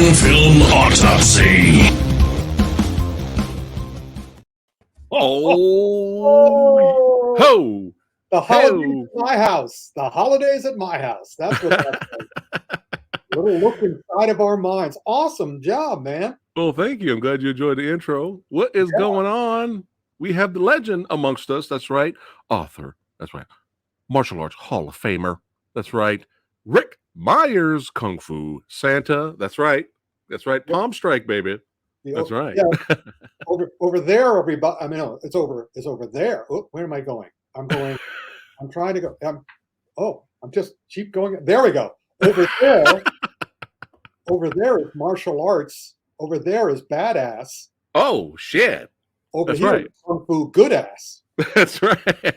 Action Film Autopsy. Oh, Ho! the holidays Ho! at my house. The holidays at my house. That's what that's like. Little look inside of our minds. Awesome job, man. Well, thank you. I'm glad you enjoyed the intro. What is going on? We have the legend amongst us. That's right. Author. That's right. Martial Arts Hall of Famer. That's right. Rick Myers, Kung Fu Santa. That's right. That's right. Palm Strike, baby. That's right. Yeah, over there, everybody. I mean, no, it's over there. Oh, where am I going? I'm trying to go. I'm just keep going. There we go. Over there. Over there is martial arts. Over there is badass. Oh, shit. Over That's here right. is Kung Fu good ass. That's right.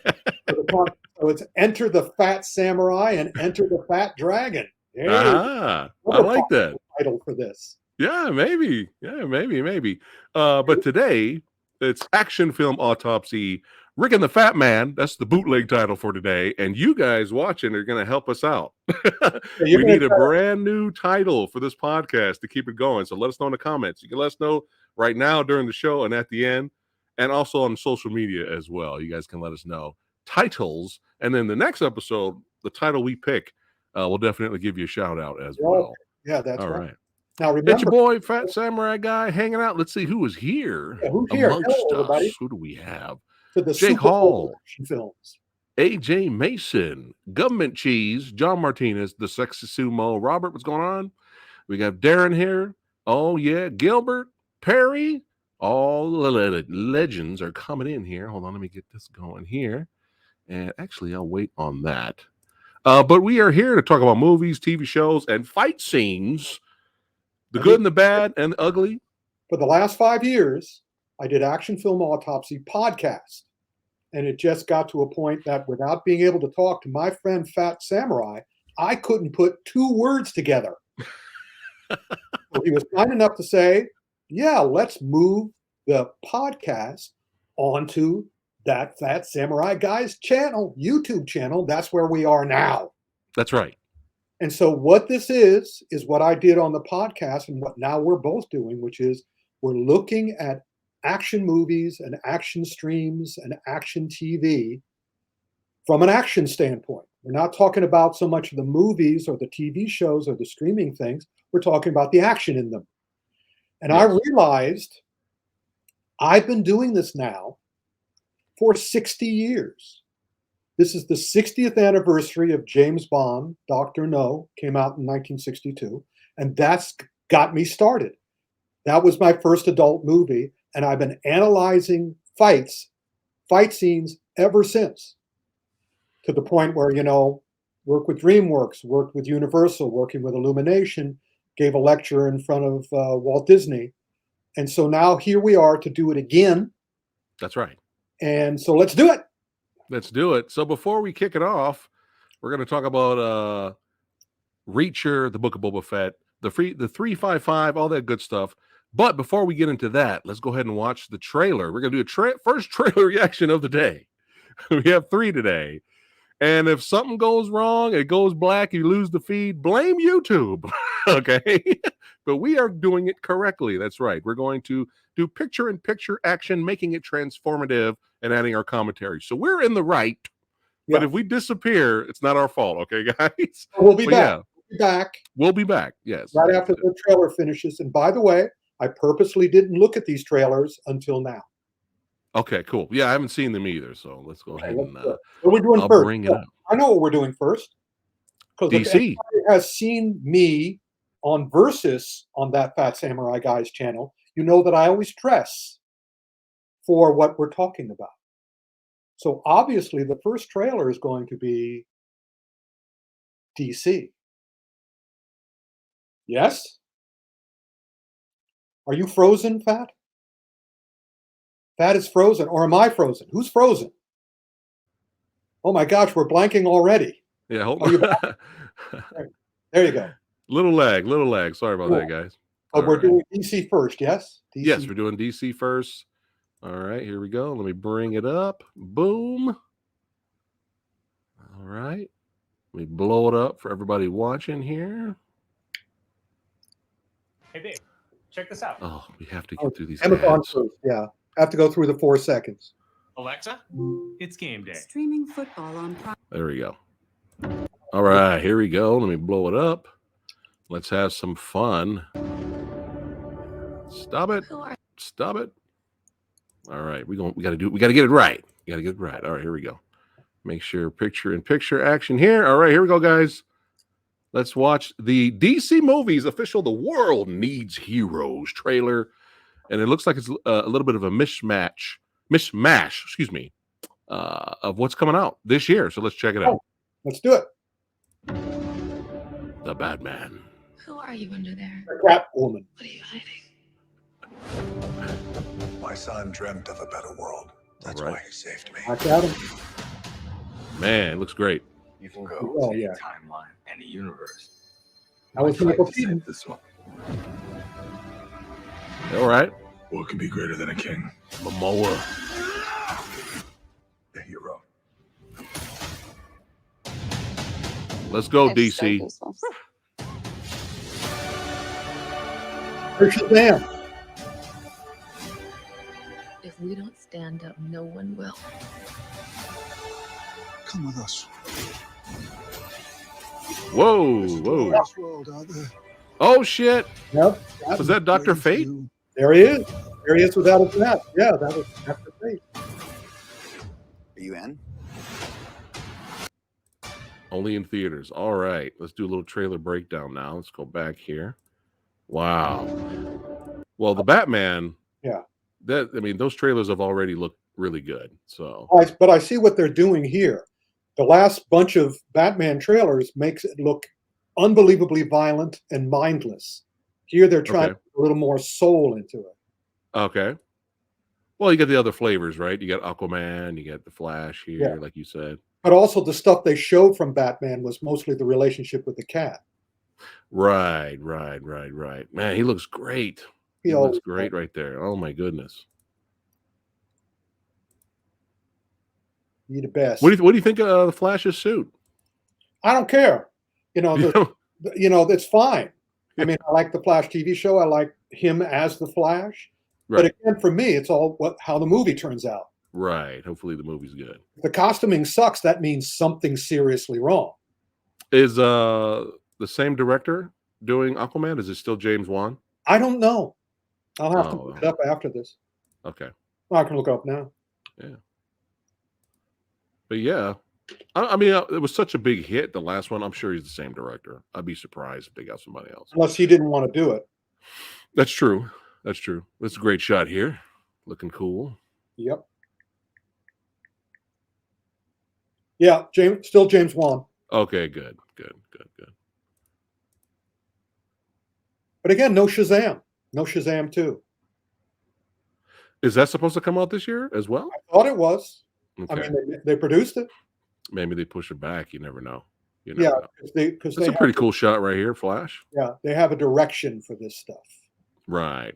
So it's Enter the Fat Samurai and Enter the Fat Dragon. Hey, I like that. title for this. Yeah, maybe. Yeah, maybe. But today it's Action Film Autopsy. Rick and the Fat Man. That's the bootleg title for today. And you guys watching are going to help us out. We need a brand new title for this podcast to keep it going. So let us know in the comments. You can let us know right now during the show and at the end, and also on social media as well. You guys can let us know titles. And then the next episode, the title we pick, we'll definitely give you a shout out as well. Yeah, that's all right. Now remember, it's your boy Fat Samurai Guy hanging out. Let's see who is here. Yeah, who's here? Amongst Hello, everybody. us. Who do we have? To the Jake Super Bowl Hall, action films. AJ Mason, Government Cheese, John Martinez, the Sexy Sumo. Robert, what's going on? We got Darren here. Oh yeah, Gilbert, Perry. All the legends are coming in here. Hold on, let me get this going here. And actually, I'll wait on that. But we are here to talk about movies, TV shows, and fight scenes. The good and the bad and the ugly. For the last 5 years, I did Action Film Autopsy podcast. And it just got to a point that without being able to talk to my friend Fat Samurai, I couldn't put 2 words together. So he was kind enough to say, yeah, let's move the podcast onto that Fat Samurai Guy's channel, YouTube channel. That's where we are now. That's right. And so what this is what I did on the podcast and what now we're both doing, which is we're looking at action movies and action streams and action TV from an action standpoint. We're not talking about so much of the movies or the TV shows or the streaming things. We're talking about the action in them. And yes. I realized I've been doing this now for 60 years. This is the 60th anniversary of James Bond, Dr. No, came out in 1962. And that's got me started. That was my first adult movie. And I've been analyzing fight scenes ever since. To the point where, worked with DreamWorks, worked with Universal, working with Illumination, gave a lecture in front of Walt Disney. And so now here we are to do it again. That's right. And so let's do it. Let's do it. So before we kick it off, we're going to talk about Reacher, the Book of Boba Fett, the 355, all that good stuff. But before we get into that, let's go ahead and watch the trailer. We're going to do a first trailer reaction of the day. We have 3 today. And if something goes wrong, it goes black, you lose the feed, blame YouTube. Okay? But we are doing it correctly. That's right. We're going to do picture-in-picture action, making it transformative and adding our commentary. So we're in the right. But if we disappear, it's not our fault. Okay, guys? We'll be back. Yeah. We'll be back. Yes. Right after the trailer finishes. And by the way, I purposely didn't look at these trailers until now. Okay, cool. Yeah, I haven't seen them either. So let's go ahead and what we're doing I'll first. Bring it up. I know what we're doing first. Because DC everybody has seen me on Versus on that Fat Samurai Guy's channel. You know that I always dress for what we're talking about. So obviously the first trailer is going to be DC. Yes? Are you frozen, Fat? Fat is frozen, or am I frozen? Who's frozen? Oh my gosh, we're blanking already. Yeah, hold on. There you go. Little lag. Sorry about that, guys. But we're doing DC first, yes? DC. Yes, we're doing DC first. All right, here we go. Let me bring it up. Boom. All right. Let me blow it up for everybody watching here. Hey, Dave, check this out. Oh, we have to get through these Amazon ads. first, yeah. Have to go through the 4 seconds. Alexa, it's game day. Streaming football on Prime. There we go. All right, here we go. Let me blow it up. Let's have some fun. Stop it. Stop it. All right, we got to get it right. We got to get it right. All right, here we go. Make sure picture-in-picture action here. All right, here we go, guys. Let's watch the DC Movies official The World Needs Heroes trailer. And it looks like it's a little bit of a mishmash, of what's coming out this year. So let's check it out. Let's do it. The Batman. Who are you under there? Catwoman. What are you hiding? My son dreamt of a better world. That's Right. why he saved me. I got him. Man, it looks great. You can go Oh, to any yeah. timeline, any universe. I was Fight Michael to Keaton. save this one. All right. What could be greater than a king? Momoa. A hero. Let's go, DC. Where's Shazam? If we don't stand up, no one will. Come with us. Whoa, whoa. This world out there. Oh, shit. Yep. Was that Dr. Waiting for Fate? you. There he is. There he is without his mask. Yeah, that was Dr. Fate. Are you in? Only in theaters. All right. Let's do a little trailer breakdown now. Let's go back here. Wow. Well, the Batman. Yeah. Those trailers have already looked really good. So, But I see what they're doing here. The last bunch of Batman trailers makes it look unbelievably violent and mindless. Here they're trying to put a little more soul into it. okay. Well, you got the other flavors, right? You got Aquaman, you got the Flash here, Yeah. like you said. But also the stuff they showed from Batman was mostly the relationship with the cat. Right. Man, he looks great. He always looks great right there. Oh my goodness. Be the best. What do you think of the Flash's suit? I don't care. It's fine. I mean, I like the Flash TV show. I like him as the Flash. Right. But again, for me, it's all how the movie turns out. Right. Hopefully the movie's good. If the costuming sucks, that means something's seriously wrong. Is the same director doing Aquaman? Is it still James Wan? I don't know. I'll have to Oh, look it up after this. Okay. Well, I can look it up now. But yeah, I mean, it was such a big hit. The last one, I'm sure he's the same director. I'd be surprised if they got somebody else. Unless he didn't want to do it. That's true. That's true. That's a great shot here. Looking cool. Yep. Yeah, still James Wan. Okay, good. But again, no Shazam. No Shazam 2. Is that supposed to come out this year as well? I thought it was. Okay. I mean, they produced it. Maybe they push it back. You never know. Yeah, because That's a pretty cool shot right here, Flash. Yeah, they have a direction for this stuff. Right.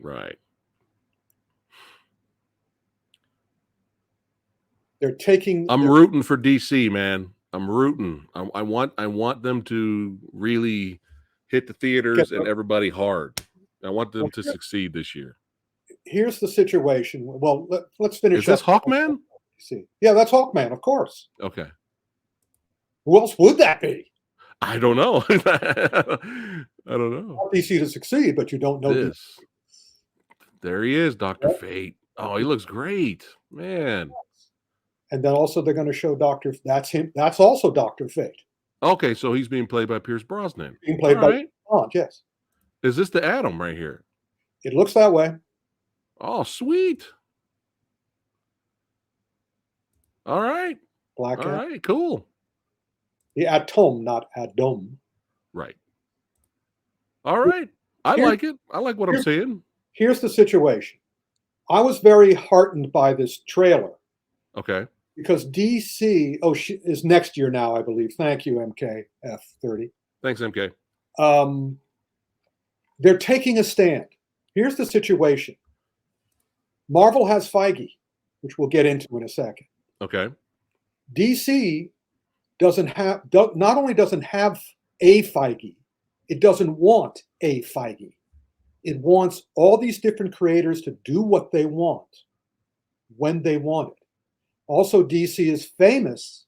They're taking. I'm rooting for DC, man. I'm rooting. I want them to really hit the theaters and everybody hard. I want them to succeed this year. Here's the situation. Well, let's finish. Is this Hawkman? See, yeah, that's Hawkman, of course. Okay. Who else would that be? I don't know. I don't know. Want DC to succeed, but you don't know this. There he is, Dr. Fate. Oh, he looks great, man. And then also they're going to show That's him. That's also Dr. Fate. Okay, so he's being played by Pierce Brosnan. Being played by Bond, yes. Is this the Atom right here? It looks that way. Oh, sweet. All right. Black All right, cool. The Atom, not Adam. Right. All right. I like it. I like what I'm seeing. Here's the situation. I was very heartened by this trailer. Okay. Because DC, is next year now, I believe. Thank you, MKF30. Thanks, MK. They're taking a stand. Here's the situation. Marvel has Feige, which we'll get into in a second. Okay. DC not only doesn't have a Feige, it doesn't want a Feige. It wants all these different creators to do what they want when they want it. Also, DC is famous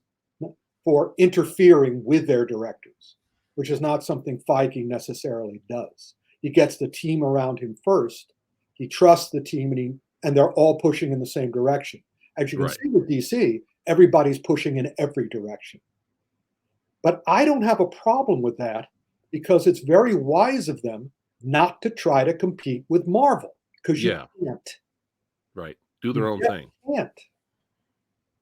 for interfering with their directors, which is not something Feige necessarily does. He gets the team around him first. He trusts the team, and they're all pushing in the same direction. As you can Right. see with DC, everybody's pushing in every direction. But I don't have a problem with that because it's very wise of them not to try to compete with Marvel, because you Yeah. can't. Right. Do their own just thing. can't.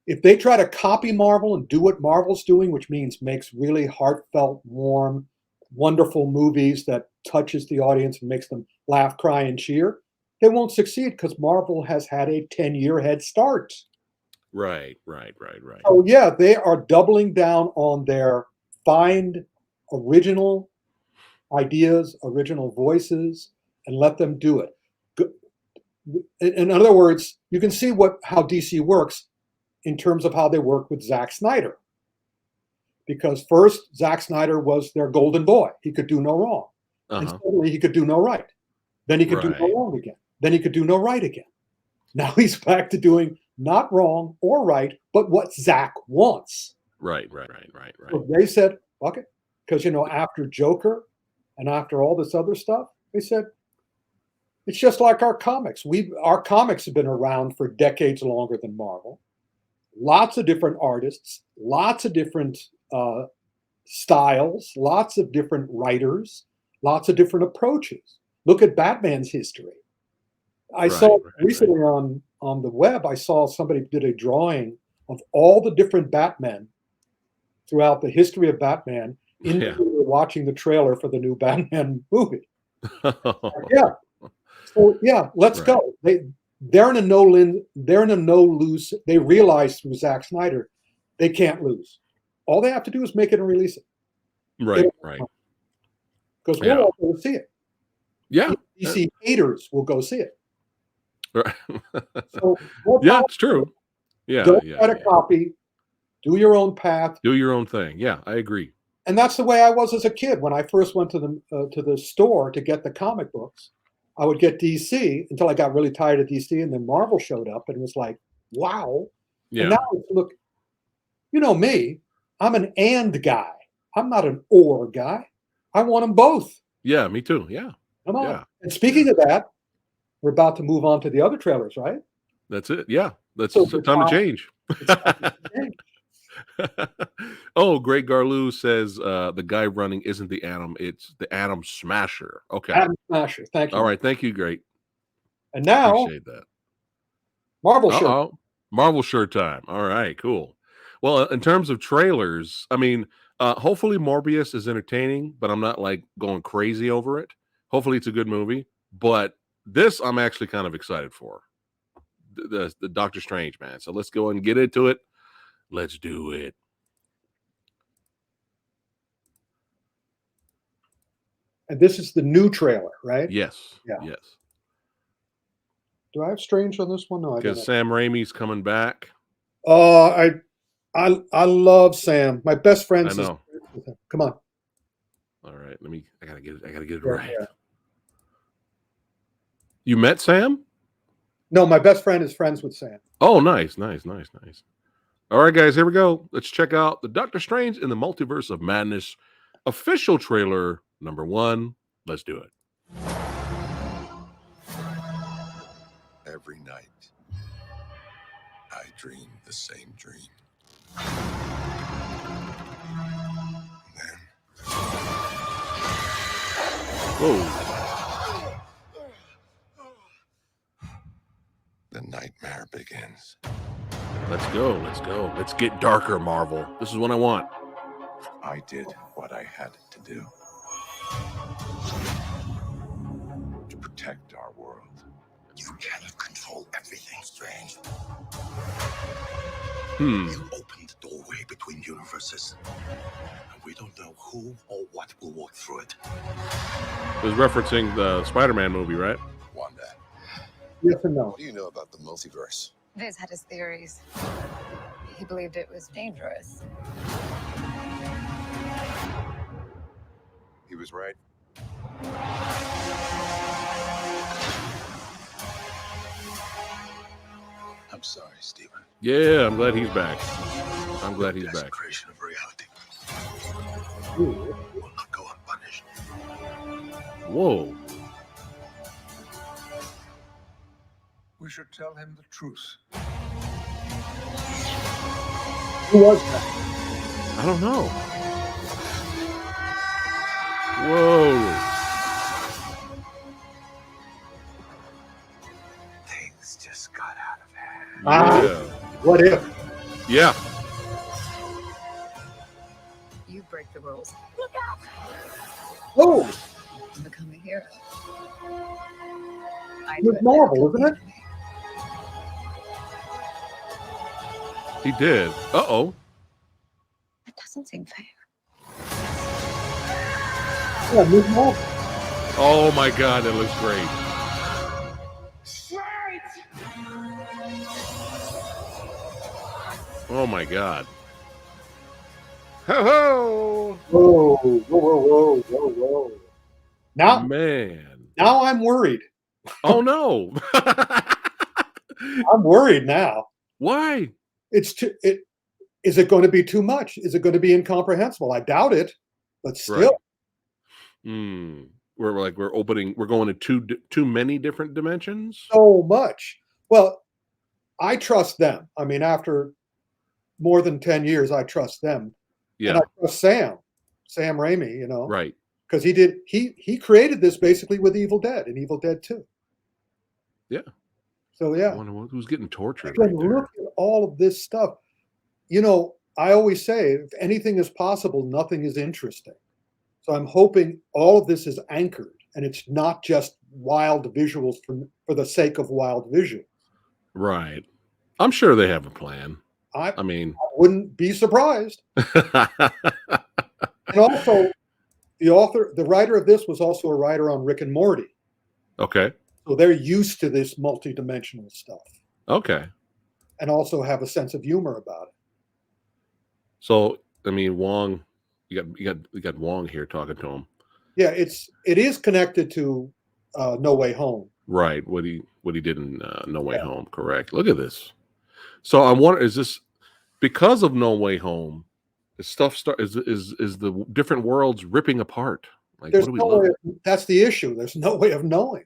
If they try to copy Marvel and do what Marvel's doing, which means makes really heartfelt, warm, wonderful movies that touches the audience and makes them laugh, cry, and cheer, they won't succeed because Marvel has had a 10-year head start. Right. So yeah, they are doubling down on their find original ideas, original voices, and let them do it. In other words, you can see how DC works in terms of how they work with Zack Snyder. Because first, Zack Snyder was their golden boy. He could do no wrong. And suddenly he could do no right. Then he could do no wrong again. Then he could do no right again. Now he's back to doing not wrong or right, but what Zack wants. Right. So they said, fuck it. Because, after Joker and after all this other stuff, they said, it's just like our comics. Our comics have been around for decades longer than Marvel. Lots of different artists, lots of different styles, lots of different writers, lots of different approaches. Look at Batman's history. I saw recently on the web, I saw somebody did a drawing of all the different Batmen throughout the history of Batman, watching the trailer for the new Batman movie. Yeah. So yeah, let's go. They're in a no lose. They realize through Zack Snyder, they can't lose. All they have to do is make it and release it. Right. Because we'll all go see it. Yeah. DC haters will go see it. Right. So yeah, it's true. Yeah. Don't try to copy. Do your own path. Do your own thing. Yeah, I agree. And that's the way I was as a kid. When I first went to the store to get the comic books, I would get DC until I got really tired of DC, and then Marvel showed up, and it was like, wow. Yeah. And now look, you know me, I'm an and guy. I'm not an or guy. I want them both. Yeah, me too. Yeah. Come on. Yeah. And speaking of that, we're about to move on to the other trailers, right? That's it. Yeah. That's time to change. Oh, Greg Garlou says the guy running isn't the Atom, it's the Atom Smasher. Okay. Atom Smasher. Thank you. All right. Thank you, great. And now, appreciate that. Marvel shirt. Marvel shirt time. All right, cool. Well, in terms of trailers, I mean, hopefully Morbius is entertaining, but I'm not like going crazy over it. Hopefully it's a good movie, but this I'm actually kind of excited for. The Doctor Strange, man. So let's go and get into it. Let's do it. And this is the new trailer, right? Yes. Yeah. Yes. Do I have Strange on this one? No, I don't. Because Sam Raimi's coming back. I love Sam. My best friend. I know. Come on. All right. I gotta get it right. Yeah. You met Sam? No, my best friend is friends with Sam. Oh, nice. All right, guys, here we go. Let's check out the Doctor Strange in the Multiverse of Madness official trailer number 1. Let's do it. Every night, I dream the same dream. Then, whoa. The nightmare begins. Let's go. Let's get darker, Marvel. This is what I want. I did what I had to do to protect our world. You cannot control everything, Strange. You opened the doorway between universes, and we don't know who or what will walk through it. It was referencing the Spider-Man movie, right? Wanda. Yes and no. What do you know about the multiverse? Viz had his theories. He believed it was dangerous. He was right. I'm sorry, Stephen. Yeah, I'm glad he's back. I'm glad he's back. Desecration of reality Ooh. will not go unpunished. Whoa. We should tell him the truth. Who was that? I don't know. Whoa. Things just got out of hand. Yeah. What if? Yeah. You break the rules. Oh, Become a hero. I it was Marvel, isn't it? He did. Uh-oh. That doesn't seem fair. Yeah, Ms. Marvel. Oh my God, that looks great. Oh my God. Ho ho! Whoa, whoa, whoa, whoa, whoa. Now Man. I'm worried. Oh no. I'm worried now. Why? Is it going to be too much? Is it going to be incomprehensible? I doubt it, but still. Right. We're going to too many different dimensions. So much. Well, I trust them. I mean, after more than 10 years, I trust them. And Yeah. I trust Sam Raimi, Right. because he created this basically with Evil Dead and Evil Dead 2. Yeah. So I yeah. wonder who's getting tortured Again, right there. look at all of this stuff. I always say, if anything is possible, nothing is interesting. So I'm hoping all of this is anchored and it's not just wild visuals for the sake of wild visuals. Right. I'm sure they have a plan. I I mean, wouldn't be surprised. And also, the writer of this was also a writer on Rick and Morty. okay. So they're used to this multidimensional stuff Okay. and also have a sense of humor about it. So, I mean, Wong, you got Wong here talking to him. Yeah, it is connected to No Way Home. Right. What he did in No Way Home. Correct. Look at this. So I wonder, is this because of No Way Home? Is the different worlds ripping apart? Like, There's what do we no look way. at? That's the issue. There's no way of knowing.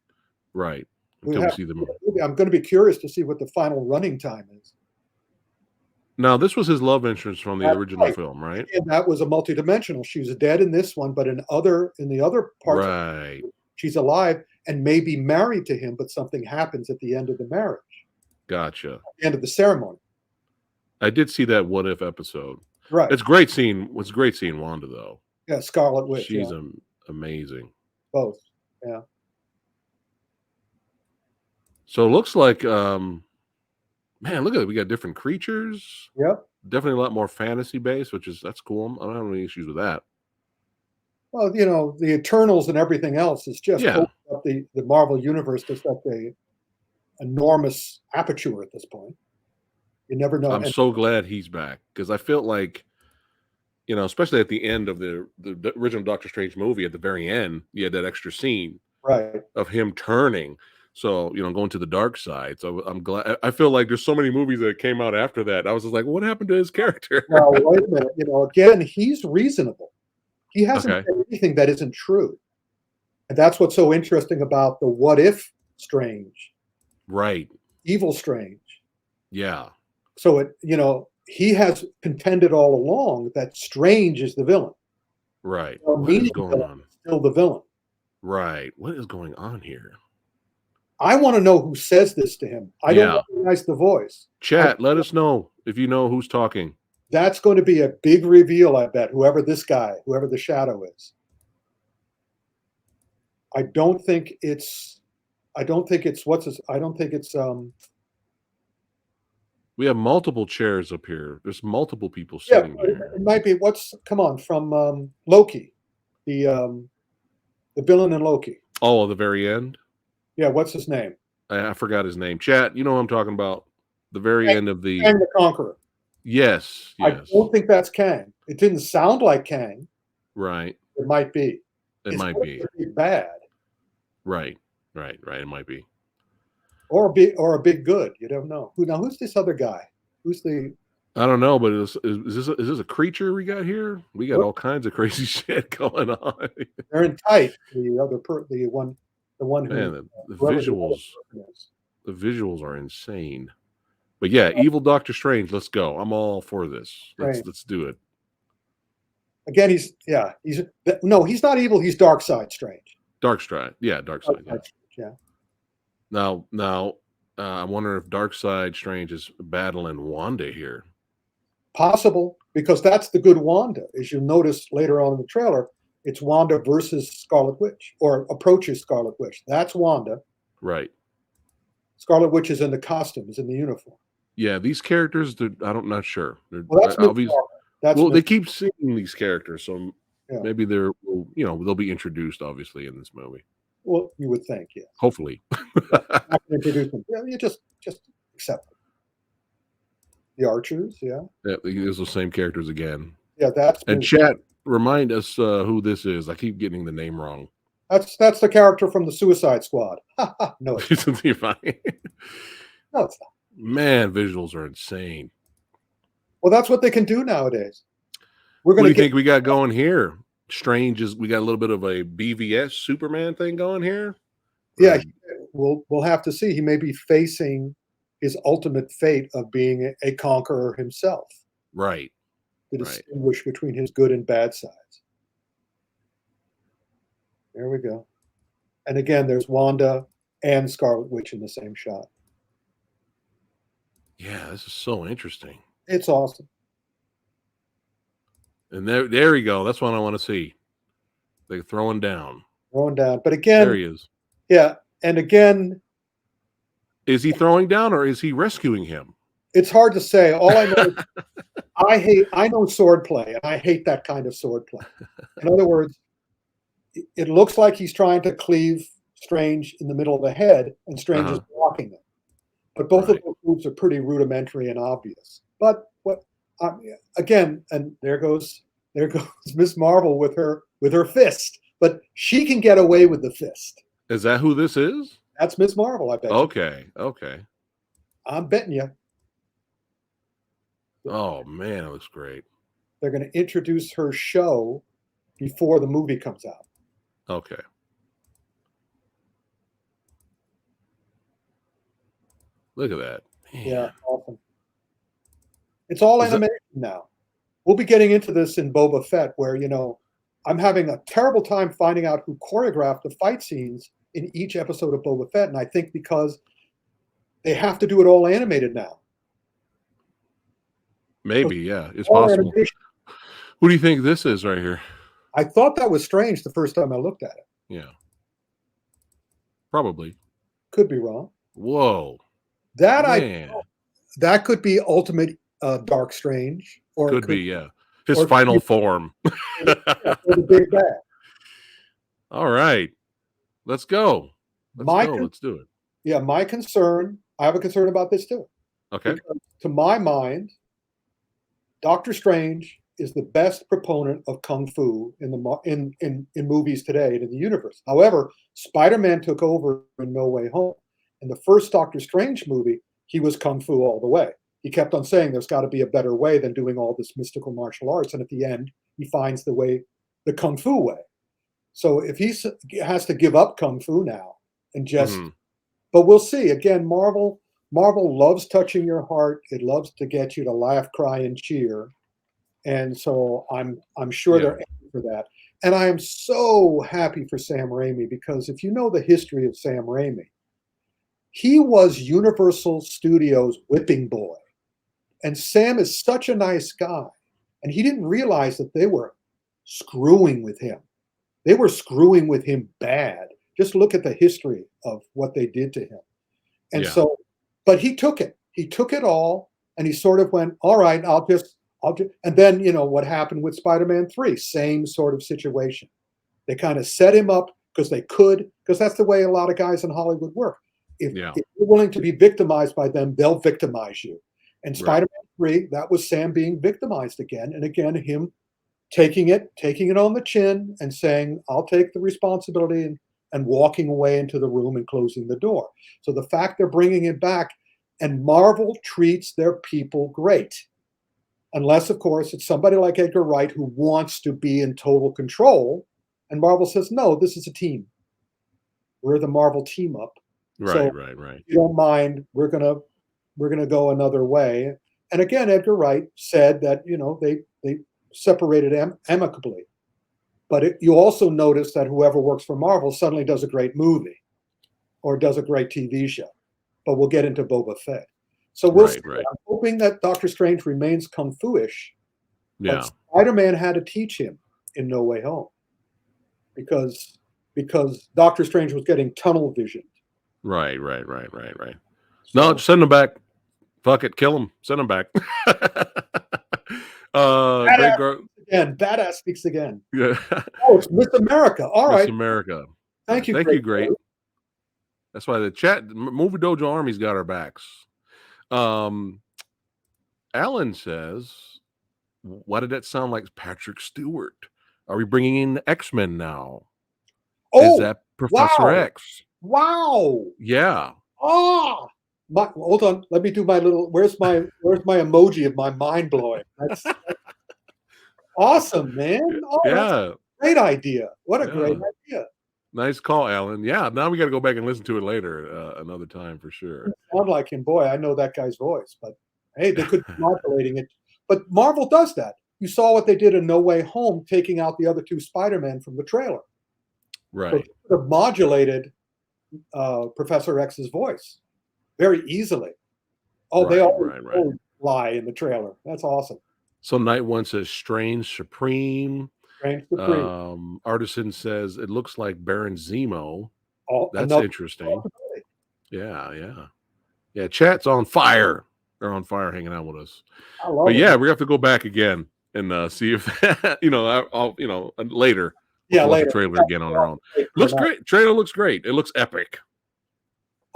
Right. We Until we have see them. I'm going to be curious to see what the final running time is. Now, this was his love interest from the That's original right. film, right? And that was a multidimensional. She was dead in this one, but in the other parts, Right. she's alive and may be married to him, but something happens at the end of the marriage, Gotcha. at the end of the ceremony. I did see that What If episode. Right. It's great seeing. It's great seeing Wanda though. Yeah, Scarlet Witch. She's yeah, amazing. both. Yeah. So it looks like, man, look at it. We got different creatures. Yep. Definitely a lot more fantasy based, that's cool. I don't have any issues with that. Well, the Eternals and everything else is just Yeah. opened up the Marvel universe to such a enormous aperture at this point. You never know. I'm so glad he's back because I felt like, especially at the end of the original Doctor Strange movie, at the very end, you had that extra scene Right. of him turning. So, going to the dark side. So I'm glad. I feel like there's so many movies that came out after that. I was just like, what happened to his character? Well, wait a minute. Again, he's reasonable. He hasn't Okay. said anything that isn't true. And that's what's so interesting about the What If Strange, Right. Evil Strange. Yeah. So he has contended all along that Strange is the villain. Right. The What is meaning going villain on? is still the villain. Right. What is going on here? I want to know who says this to him. I Yeah. don't recognize the voice. Chat, let us know if you know who's talking. That's going to be a big reveal, I bet, whoever the shadow is. I don't think it's We have multiple chairs up here. There's multiple people yeah, sitting here. it might be from Loki, the villain in Loki. Oh, at the very end? Yeah, what's his name? I forgot his name. Chat, you know what I'm talking about. The very end of the Kang the Conqueror. Yes. I don't think that's Kang. It didn't sound like Kang. Right. It might be. It It's might be. pretty bad. Right. It might be. or a big good. You don't know. Who's this other guy? Who's the I don't know, but is this a creature we got here? We got What? all kinds of crazy shit going on. they're in tight. The one who Man, the whoever the other visuals, person is. the visuals are insane. But yeah, evil Doctor Strange. Let's go. I'm all for this. Right. Let's do it. Again, he's not evil. He's Dark Side Strange. Dark Side. Yeah, Dark Side. Yeah. Yeah. Now, I wonder if Dark Side Strange is battling Wanda here. Possible, because that's the good Wanda. As you'll notice later on in the trailer, it's Wanda versus Scarlet Witch, or approaches Scarlet Witch. That's Wanda. Right. Scarlet Witch is in the costume, is in the uniform. Yeah, these characters. I'm not sure. Well, that's Miss Marvel. That's they keep seeing these characters, so Yeah. maybe they'll be introduced obviously in this movie. Well, you would think, yeah. Hopefully. Not gonna introduce them. Yeah, you just accept it. The Archers, yeah. Yeah, these are the same characters again. Yeah, that's And chat, remind us who this is. I keep getting the name wrong. that's the character from the Suicide Squad. No, You're fine. no, it's not. Man, visuals are insane. Well, that's what they can do nowadays. We're What do going you to think we got going here? Strange is we got a little bit of a BVS Superman thing going here. Yeah, we'll have to see. He may be facing his ultimate fate of being a conqueror himself. Right. To distinguish between his good and bad sides. There we go. And again, there's Wanda and Scarlet Witch in the same shot. Yeah, this is so interesting. It's awesome. And there we go. That's what I want to see. They're throwing down. But again, There he is. Yeah, and again, is he throwing down or is he rescuing him? It's hard to say. All I know is I know sword play, and I hate that kind of sword play. In other words, it looks like he's trying to cleave Strange in the middle of the head, and Strange is blocking it. But both of those moves are pretty rudimentary and obvious. But again, and there goes Miss Marvel with her fist. But she can get away with the fist. Is that who this is? That's Miss Marvel, I bet. Okay. I'm betting you. Oh man, it looks great. They're going to introduce her show before the movie comes out. Okay. Look at that. Man. Yeah, awesome. It's all animation now. We'll be getting into this in Boba Fett, where, I'm having a terrible time finding out who choreographed the fight scenes in each episode of Boba Fett. And I think because they have to do it all animated now. Maybe, yeah. It's possible. Animation. Who do you think this is right here? I thought that was Strange the first time I looked at it. Yeah. Probably. Could be wrong. Whoa. That could be Ultimate Dark Strange. Or could be, yeah. His final form. The big bad. All right. Let's go. Let's do it. Yeah, I have a concern about this too. Okay. Because to my mind, Doctor Strange is the best proponent of kung fu in movies today and in the universe. However, Spider-Man took over in No Way Home. In the first Doctor Strange movie, he was kung fu all the way. He kept on saying there's got to be a better way than doing all this mystical martial arts. And at the end, he finds the kung fu way. So if he has to give up kung fu now and just, but we'll see. Again, Marvel loves touching your heart. It loves to get you to laugh, cry, and cheer. And so I'm sure they're aiming for that. And I am so happy for Sam Raimi, because if you know the history of Sam Raimi, he was Universal Studios' whipping boy. And Sam is such a nice guy. And he didn't realize that they were screwing with him. They were screwing with him bad. Just look at the history of what they did to him. And so, but he took it. He took it all, and he sort of went, all right, I'll just, and then, what happened with Spider-Man 3, same sort of situation. They kind of set him up because they could, because that's the way a lot of guys in Hollywood work. If you're willing to be victimized by them, they'll victimize you. And Spider-Man 3, that was Sam being victimized again. And again, him taking it on the chin and saying, I'll take the responsibility and walking away into the room and closing the door. So the fact they're bringing it back, and Marvel treats their people great. Unless, of course, it's somebody like Edgar Wright who wants to be in total control. And Marvel says, no, this is a team. We're the Marvel team up. Right, So right. if you don't mind, we're gonna go another way. And again, Edgar Wright said that, they separated amicably. But you also notice that whoever works for Marvel suddenly does a great movie or does a great TV show. But we'll get into Boba Fett. So we'll see. Right. I'm hoping that Doctor Strange remains kung fu-ish. Yeah. But Spider-Man had to teach him in No Way Home because Doctor Strange was getting tunnel vision. Right. No, just send them back. Fuck it, kill them. Send them back. Badass speaks again. Yeah. Oh, it's Miss America. All right. Miss America. Thank you. Thank you, great. That's why the Movie Dojo Army's got our backs. Alan says, why did that sound like Patrick Stewart? Are we bringing in the X-Men now? Oh, is that Professor X? Wow. Yeah. Oh, hold on. Let me do my little. Where's my emoji of my mind blowing? That's awesome, man. Oh, yeah. That's a great idea. What a great idea. Nice call, Alan. Yeah. Now we got to go back and listen to it later, another time for sure. Sound like him, boy. I know that guy's voice, but hey, they could be modulating it. But Marvel does that. You saw what they did in No Way Home, taking out the other two Spider-Men from the trailer. Right. So they could have modulated Professor X's voice very easily. Oh, they always lie in the trailer. That's awesome. So Night One says Strange Supreme. Artisan says it looks like Baron Zemo. Oh, that's interesting. Yeah. Chat's on fire. They're on fire, hanging out with us. But yeah, we have to go back again and see if I'll later. Yeah, watch later. The trailer again on our own. Looks great. Trailer looks great. It looks epic.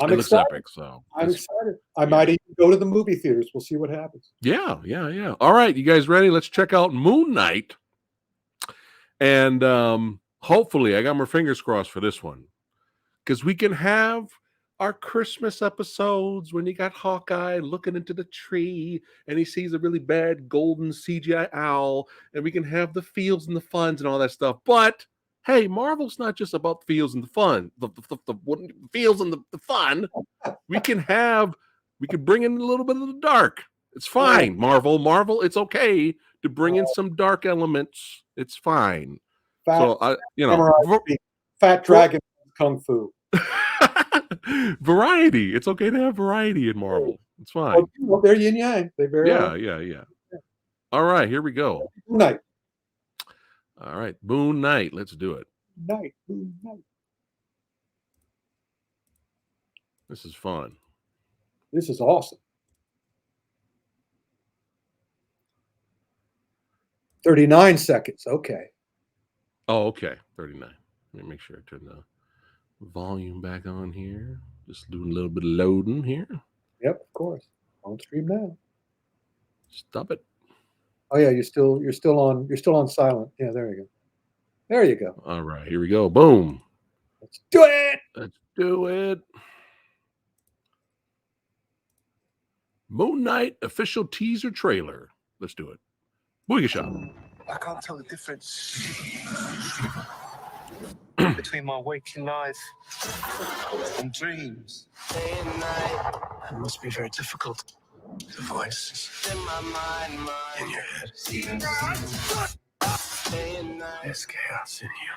I'm it excited. looks epic. So I'm excited. I might even go to the movie theaters. We'll see what happens. Yeah. All right, you guys ready? Let's check out Moon Knight. And hopefully, I got my fingers crossed for this one, because we can have our Christmas episodes when you got Hawkeye looking into the tree and he sees a really bad golden CGI owl, and we can have the feels and the funs and all that stuff. But hey, Marvel's not just about feels and the fun, the feels and the fun. We can bring in a little bit of the dark. It's fine, Marvel. It's okay to bring in some dark elements. It's fine. Fat dragon kung fu. Variety. It's okay to have variety in Marvel. It's fine. Well, they're yin yang. They very yeah. All right, here we go. Moon Knight. All right, Moon Knight. Let's do it. Moon Knight. This is fun. This is awesome. 39 seconds. Okay. Oh, okay. 39. Let me make sure I turn the volume back on here. Just doing a little bit of loading here. Yep, of course. On stream now. Stop it. Oh yeah, you're still on silent. Yeah, there you go. There you go. All right, here we go. Boom. Let's do it. Let's do it. Moon Knight official teaser trailer. Let's do it. Booyah shot. I can't tell the difference between my waking life and dreams. It must be very difficult. The voices in your head. There's chaos in you.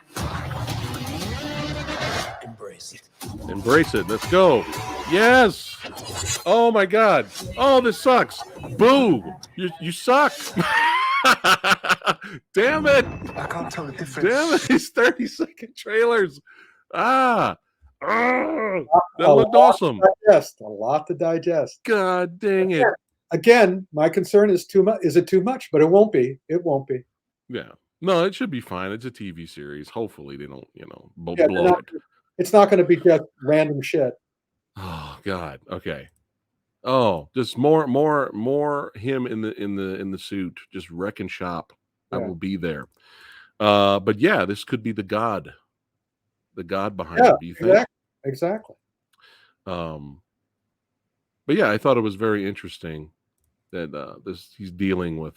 Embrace it. Embrace it. Let's go. Yes. Oh my God. Oh, this sucks. Boo. You suck. Damn it. I can't tell the difference. Damn it. These 30-second trailers. That looked awesome. A lot to digest. God dang it. Again, my concern is too much. Is it too much? But it won't be. It won't be. Yeah. No, it should be fine. It's a TV series. Hopefully they don't, blow it. It's not going to be just random shit. Oh God. Okay. Oh, just more him in the suit, just wrecking shop. Yeah. I will be there. But yeah, this could be the God the God behind Yeah, him. Do you think? exactly. But yeah, I thought it was very interesting that he's dealing with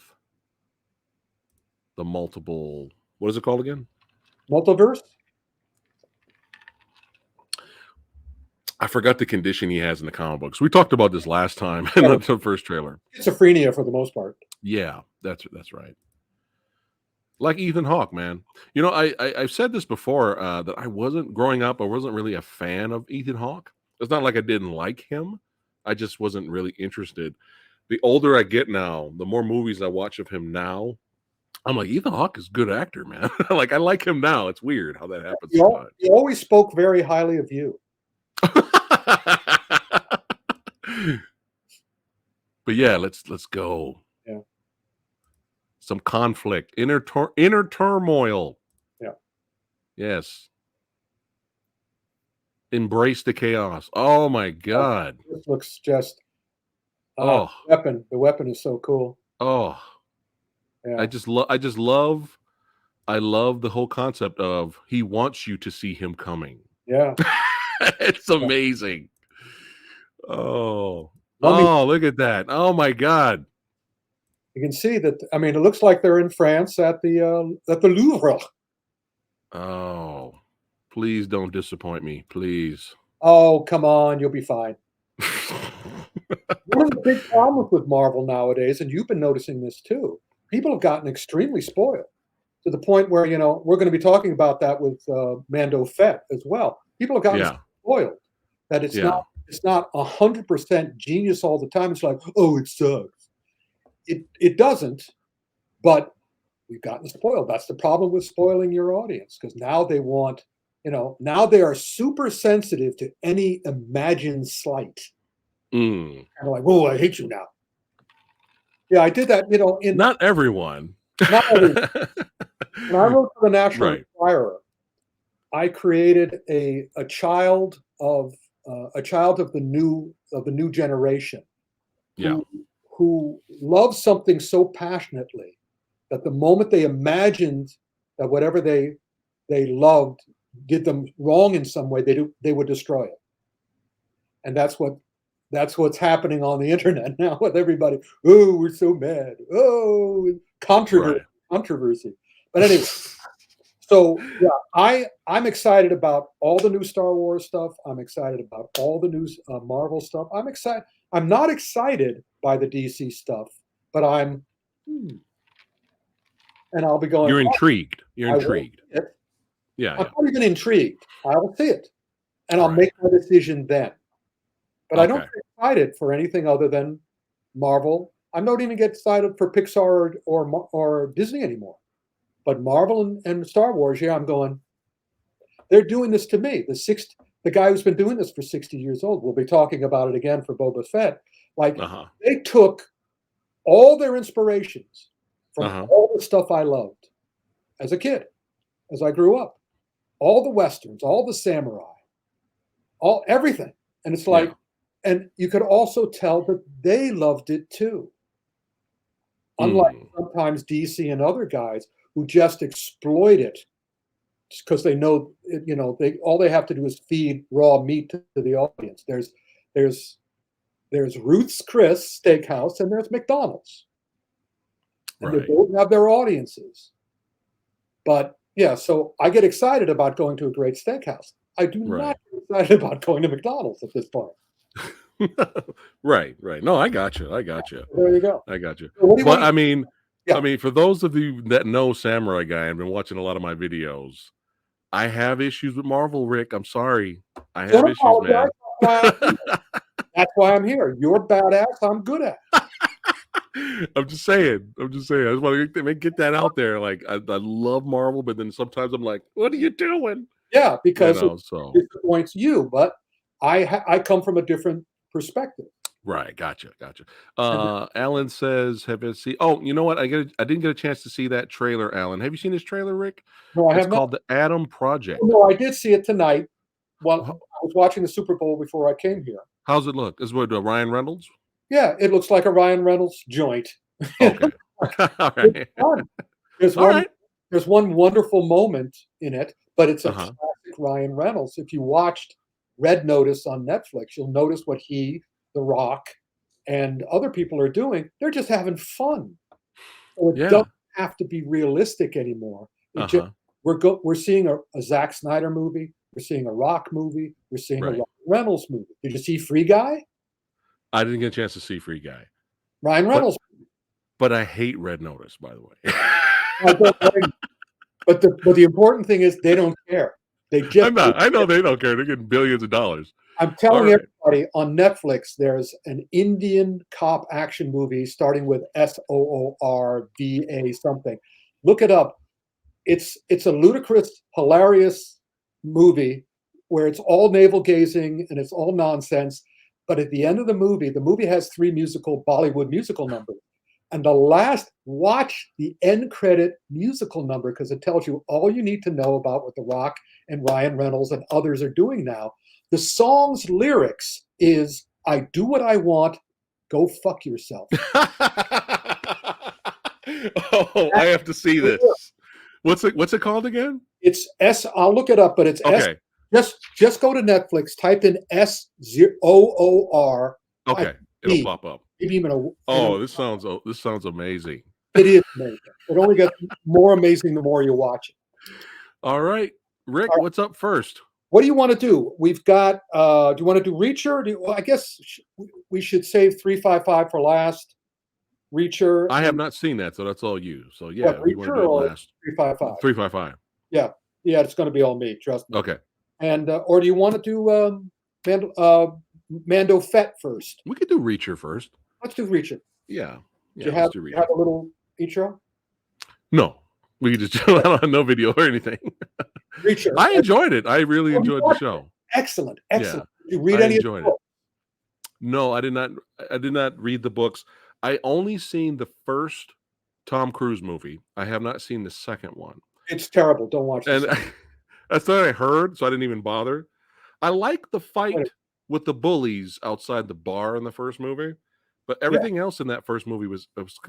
the multiple. What is it called again? Multiverse. I forgot the condition he has in the comic books. We talked about this last time in the first trailer. Schizophrenia for the most part. Yeah, that's right. Like Ethan Hawke, man. You know, I've said this before that I wasn't growing up. I wasn't really a fan of Ethan Hawke. It's not like I didn't like him. I just wasn't really interested. The older I get now, the more movies I watch of him now, I'm like, Ethan Hawke is a good actor, man. Like I like him now. It's weird how that happens sometimes. He always spoke very highly of you. But yeah, let's go. Yeah. Some conflict, inner turmoil. Yeah. Yes. Embrace the chaos. Oh my God. This looks just Oh. The weapon is so cool. Oh. Yeah. I love the whole concept of he wants you to see him coming. Yeah. It's amazing. Oh. Look at that. Oh my God. You can see that. I mean, it looks like they're in France at the Louvre. Oh, please don't disappoint me, please. Oh, come on, you'll be fine. One of the big problems with Marvel nowadays, and you've been noticing this too, people have gotten extremely spoiled to the point where, we're going to be talking about that with Mando Fett as well. People have gotten spoiled that it's not 100% genius all the time. It's like, oh, it sucks. It doesn't, but we've gotten spoiled. That's the problem with spoiling your audience, because now they want, now they are super sensitive to any imagined slight. Kind of like, whoa, I hate you now. Yeah, I did that, not everyone. Not everyone. When I wrote for the National Enquirer, I created a child of the new generation, who loves something so passionately that the moment they imagined that whatever they loved did them wrong in some way, they would destroy it. And that's what's happening on the internet now with everybody. Oh, we're so mad. Oh, controversy. But anyway, so yeah, I'm excited about all the new Star Wars stuff. I'm excited about all the new Marvel stuff. I'm excited. I'm not excited by the DC stuff, but I'm, and I'll be going. You're intrigued. You're intrigued. Yeah. I'm not even intrigued. I will see it, and I'll make my decision then. But I don't get excited for anything other than Marvel. I don't even get excited for Pixar or Disney anymore. But Marvel and Star Wars, I'm going, they're doing this to me. The guy who's been doing this for 60 years old, we'll be talking about it again for Boba Fett. Like, they took all their inspirations from all the stuff I loved as a kid, as I grew up. All the Westerns, all the samurai, everything. And it's like, and you could also tell that they loved it too. Unlike sometimes DC and other guys who just exploit it because they know, all they have to do is feed raw meat to the audience. There's Ruth's Chris Steakhouse and there's McDonald's. And they both have their audiences. But yeah, so I get excited about going to a great steakhouse. I do not get excited about going to McDonald's at this point. Right. No, I got you. There you go. I got you. So but I mean, for those of you that know Samurai Guy and been watching a lot of my videos, I have issues with Marvel, Rick. I'm sorry. I have issues, man. That's why I'm here. You're badass. I'm good at it. I'm just saying. I just want to get that out there. Like, I love Marvel, but then sometimes I'm like, what are you doing? Yeah, because it disappoints you. But I come from a different perspective. Right, gotcha. Alan says, "Have you seen?" Oh, you know what? I didn't get a chance to see that trailer, Alan. Have you seen this trailer, Rick? No, I have not. It's called The Adam Project. No, I did see it tonight. Well, I was watching the Super Bowl before I came here. How's it look? Is it Ryan Reynolds? Yeah, it looks like a Ryan Reynolds joint. Okay. All right. There's one wonderful moment in it, but it's a classic Ryan Reynolds. If you watched Red Notice on Netflix, you'll notice what he, The Rock, and other people are doing. They're just having fun. So it doesn't have to be realistic anymore. We're seeing a Zack Snyder movie. We're seeing a Rock movie. We're seeing a Ryan Reynolds movie. Did you see Free Guy? I didn't get a chance to see Free Guy. Ryan Reynolds. But I hate Red Notice, by the way. But the important thing is they don't care. They just. I know they don't care. They're getting billions of dollars. I'm telling everybody on Netflix, there's an Indian cop action movie starting with SOORVA something. Look it up. It's a ludicrous, hilarious movie where it's all navel gazing and it's all nonsense. But at the end of the movie has 3 Bollywood musical numbers. And watch the end credit musical number because it tells you all you need to know about what The Rock and Ryan Reynolds and others are doing now. The song's lyrics is, I do what I want, go fuck yourself. Oh, I have to see this. What's it called again? It's I'll look it up, but it's okay. Just go to Netflix, type in SOOR. Okay, it'll pop up. Maybe even this sounds amazing. It is amazing. It only gets more amazing the more you watch it. All right, Rick, what's up first? What do you want to do? We've got. Do you want to do Reacher? I guess we should save 355 for last. Reacher. I have not seen that, so that's all you. So yeah, Reacher want to do it last. 355. 355. Yeah, it's going to be all me. Trust me. Okay. And or do you want to do Mando Fett first? We could do Reacher first. Let's do Reacher. Yeah. Do you have a little intro? No, we could just no video or anything. Reacher. I enjoyed it. I really enjoyed the show. Excellent. Yeah. Did you read any of the books? No, I did not. I did not read the books. I only seen the first Tom Cruise movie. I have not seen the second one. It's terrible. Don't watch it. And that's what I heard, so I didn't even bother. I like the fight with the bullies outside the bar in the first movie, but everything else in that first movie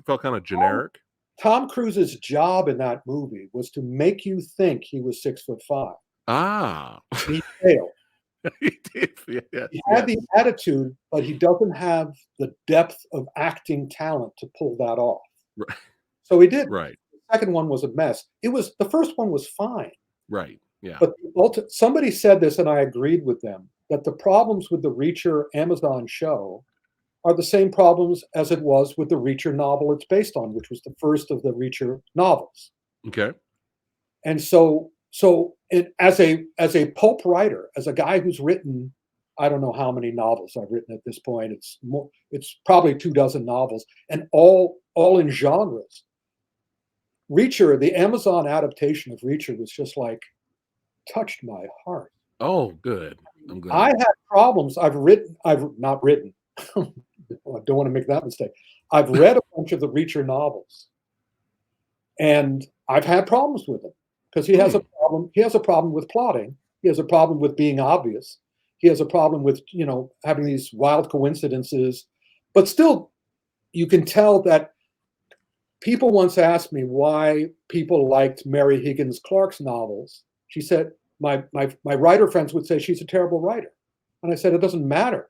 felt kind of generic. Tom Cruise's job in that movie was to make you think he was 6'5". Ah, he failed. He did. He had the attitude, but he doesn't have the depth of acting talent to pull that off. Right. So he did. Right. The second one was a mess. The first one was fine. Right. Yeah. But somebody said this, and I agreed with them, that the problems with the Reacher Amazon show are the same problems as it was with the Reacher novel it's based on, which was the first of the Reacher novels. Okay. And so as a pulp writer, as a guy who's written, I don't know how many novels I've written at this point. It's probably 24 novels, and all in genres. Reacher, the Amazon adaptation of Reacher was just like touched my heart. Oh, good. I'm good. I had problems. I've not written. I don't want to make that mistake. I've read a bunch of the Reacher novels, and I've had problems with them because he has a problem. He has a problem with plotting. He has a problem with being obvious. He has a problem with having these wild coincidences. But still, you can tell that people once asked me why people liked Mary Higgins Clark's novels. She said, my writer friends would say she's a terrible writer. And I said, it doesn't matter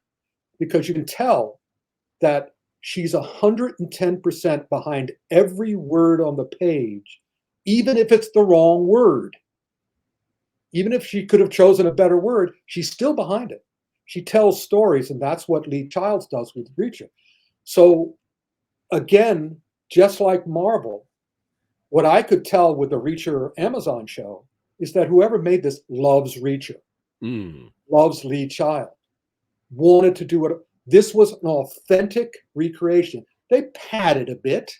because you can tell that she's 110% behind every word on the page, even if it's the wrong word. Even if she could have chosen a better word, she's still behind it. She tells stories, and that's what Lee Childs does with Reacher. So again, just like Marvel, what I could tell with the Reacher Amazon show is that whoever made this loves Reacher, loves Lee Child, wanted to do it. This was an authentic recreation. They padded a bit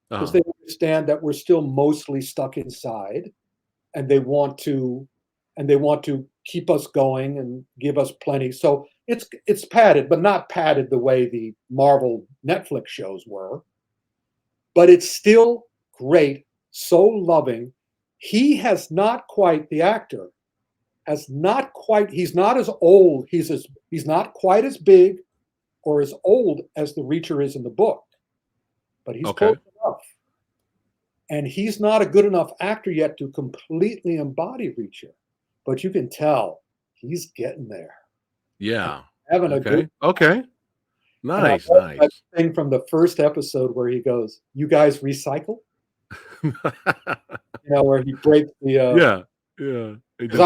because they understand that we're still mostly stuck inside, and they want to keep us going and give us plenty. So it's padded, but not padded the way the Marvel Netflix shows were. But it's still great, so loving. He has not quite, the actor, he's not as old, he's not quite as big or as old as the Reacher is in the book. But he's close enough. And he's not a good enough actor yet to completely embody Reacher. but you can tell he's getting there, Yeah. having a good. Okay. And I Nice. love that Nice. thing from the first episode where he goes, "You guys recycle?" Where he breaks the. Yeah. Yeah. He 'Cause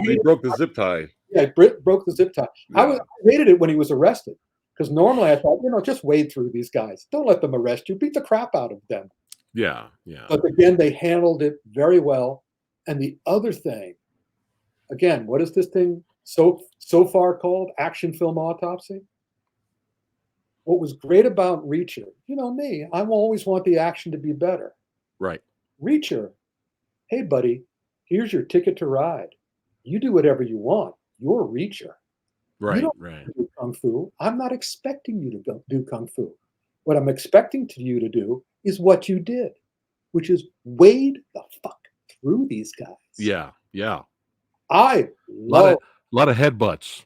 just broke the zip tie. Yeah, Brit broke the zip tie. Yeah. I hated it when he was arrested because normally I thought, just wade through these guys. Don't let them arrest you. Beat the crap out of them. Yeah. Yeah. But again, they handled it very well. And the other thing, again, what is this thing so far called? Action film autopsy. What was great about Reacher, me, I always want the action to be better. Right. Reacher, hey buddy, here's your ticket to ride. You do whatever you want. You're a Reacher. You Right. don't Right. do kung fu. I'm not expecting you to go do kung fu. What I'm expecting you to do is what you did, which is wade the fuck through these guys. Yeah. Yeah. I A lot of headbutts.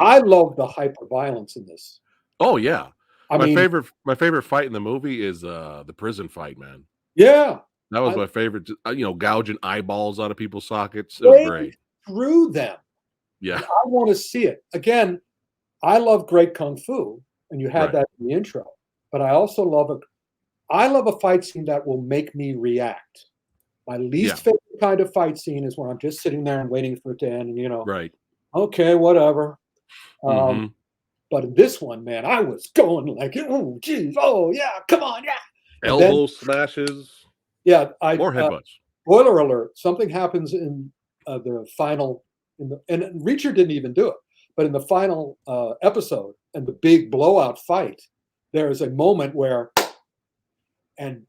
I love the hyper violence in this. Oh yeah. I my mean, favorite fight in the movie is the prison fight, man. yeah, That was I- my favorite. Gouging eyeballs out of people's sockets. It was great. through them. Yeah. I want to see it again. I love great kung fu, and you had Right. that in the intro. But I also love a fight scene that will make me react. My least favorite kind of fight scene is when I'm just sitting there and waiting for it to end, and Right. okay, whatever. Mhm. But in this one, man, I was going like, oh, geez, oh yeah, come on, yeah. And then- Elbow smashes. yeah, More headbutts. spoiler alert: something happens in the final, and Reacher didn't even do it, but in the final episode and the big blowout fight, there is a moment where, and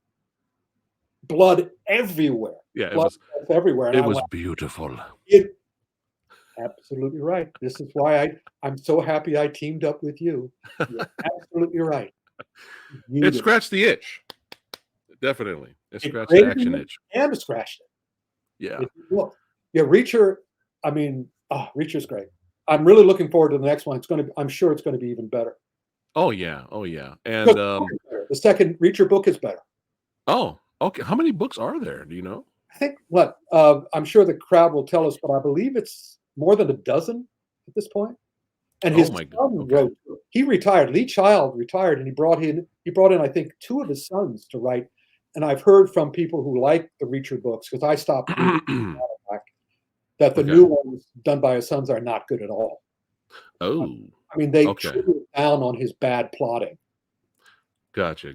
blood everywhere. Yeah. Blood everywhere. And It I was went, beautiful. absolutely right. This is why I'm so happy I teamed up with you. You're absolutely right. It scratched the itch. Definitely. It scratched the created action it itch. and scratched it. Yeah. Look, yeah, Reacher. I mean, Reacher's great. I'm really looking forward to the next one. I'm sure it's going to be even better. Oh yeah. Oh yeah. And The second Reacher book is better. oh, okay. How many books are there? Do you know? I think I'm sure the crowd will tell us, but I believe it's more than a dozen at this point. And his Oh my son God. Okay. wrote. He retired. Lee Child retired, and he brought in I think 2 of his sons to write. And I've heard from people who like the Reacher books, because I stopped reading back, that the Okay. new ones done by his sons are not good at all. Oh, I mean, they okay. trimmed it down on his bad plotting. Gotcha.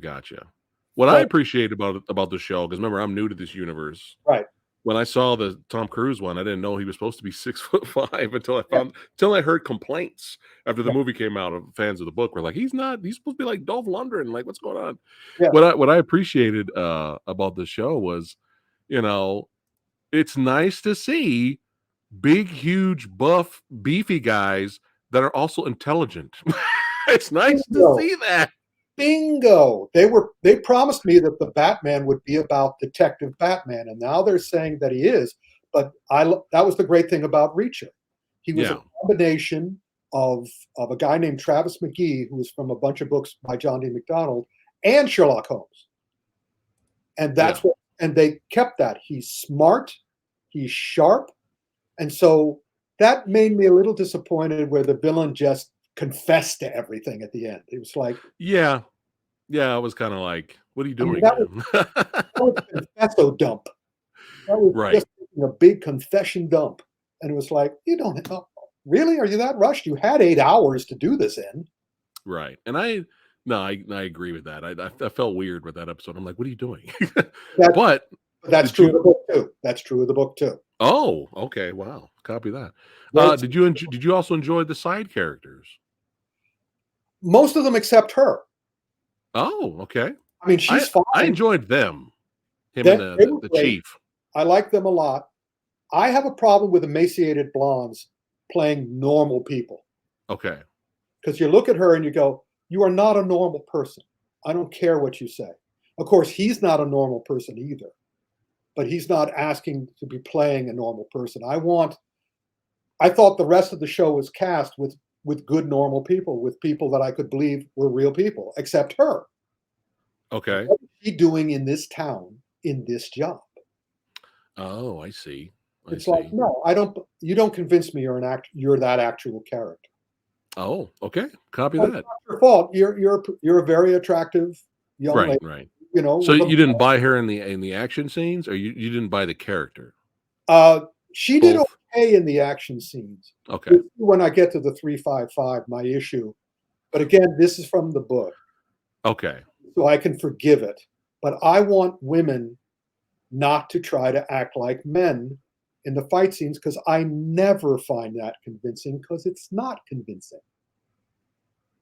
What I But- appreciate about the show, because remember, I'm new to this universe. Right. When I saw the Tom Cruise one, I didn't know he was supposed to be 6'5" until I heard complaints after the Yeah. movie came out of fans of the book were like, he's supposed to be like Dolph Lundgren. Like, what's going on? Yeah. What I appreciated about the show was, it's nice to see big, huge, buff, beefy guys that are also intelligent. It's nice to Bingo. see that. Bingo! They promised me that the Batman would be about Detective Batman, and now they're saying that he is. But that was the great thing about Reacher. He was Yeah. a combination of a guy named Travis McGee, who was from a bunch of books by John D. MacDonald, and Sherlock Holmes. And and they kept that. He's smart, he's sharp, and so that made me a little disappointed where the villain just confessed to everything at the end. It was like, Yeah. I was kind of like, what are you doing? that man? that was a confesso dump. That was Right. just a big confession dump. And it was like, you don't really? Are you that rushed? You had 8 hours to do this in. Right. And I agree with that. I felt weird with that episode. I'm like, what are you doing? That- But That's Did true you- of the book too. That's true of the book too. oh, okay, wow, copy that. Well, Did you also enjoy the side characters? most of them except her. Oh, okay. I mean, she's fine. I enjoyed them. Him They and were the great. chief. I like them a lot. I have a problem with emaciated blondes playing normal people, Okay. because you look at her and you go, you are not a normal person. I don't care what you say. Of course, he's not a normal person either, but he's not asking to be playing a normal person. I thought the rest of the show was cast with good normal people, with people that I could believe were real people, except her. Okay. What is she doing in this town in this job? Oh, I see. It's like, no, I don't. You don't convince me you're that actual character. Oh, okay. Copy Well, that. it's not your fault. You're a very attractive young Right, lady. right. You know. So with a- you didn't buy her in the action scenes, or you didn't buy the character? She did Both. okay in the action scenes. Okay. When I get to the 355, my issue. But again, this is from the book, Okay. so I can forgive it. But I want women not to try to act like men in the fight scenes because I never find that convincing because it's not convincing.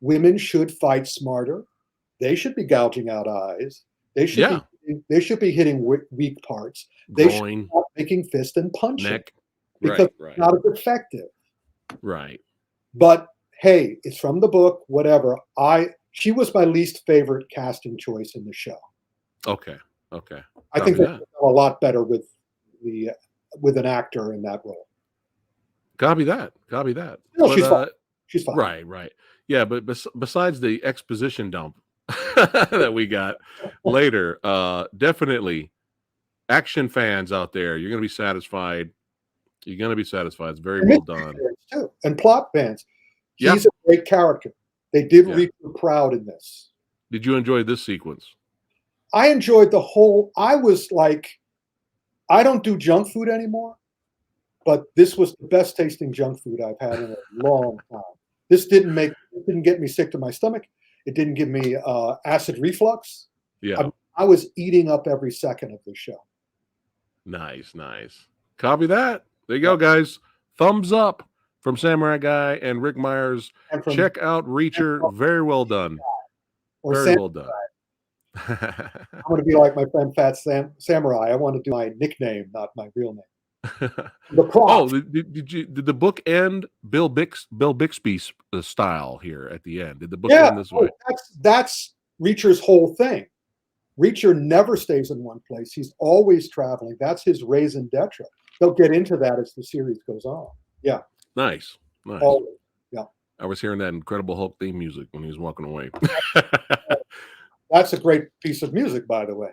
Women should fight smarter. They should be gouging out eyes. They should Yeah. they should be hitting weak parts. They should Groin, not making fist and punching neck. because Right, it's not as effective. right. But hey, it's from the book, whatever. She was my least favorite casting choice in the show. Okay. Okay. I think Copy they that. did a lot better with an actor in that role. Copy that. Copy that. No, But, she's fine. She's fine. right, right. Yeah, but besides the exposition dump that we got later, definitely action fans out there, you're gonna be satisfied. You're gonna be satisfied. It's very And well mystery done. fans, too, and plot fans. Yeah. He's a great character. They did Yeah. Reaper proud in this. Did you enjoy this sequence? I enjoyed the whole. I was like, I don't do junk food anymore, but this was the best tasting junk food I've had in a long time. This didn't get me sick to my stomach. It didn't give me acid reflux. Yeah. I was eating up every second of the show. Nice, nice. Copy that. There you go, guys. Thumbs up from Samurai Guy and Rick Myers. And from Check out Reacher. Very well done. or Very Sam, well done. I want to be like my friend Samurai. I want to do my nickname, not my real name. The prop. Oh, did the book end Bill Bixby's style here at the end? Did the book end this way? That's Reacher's whole thing. Reacher never stays in one place. He's always traveling. That's his raison d'etre. They'll get into that as the series goes on. Yeah. Nice. Nice. Always. Yeah. I was hearing that Incredible Hulk theme music when he was walking away. That's a great piece of music, by the way.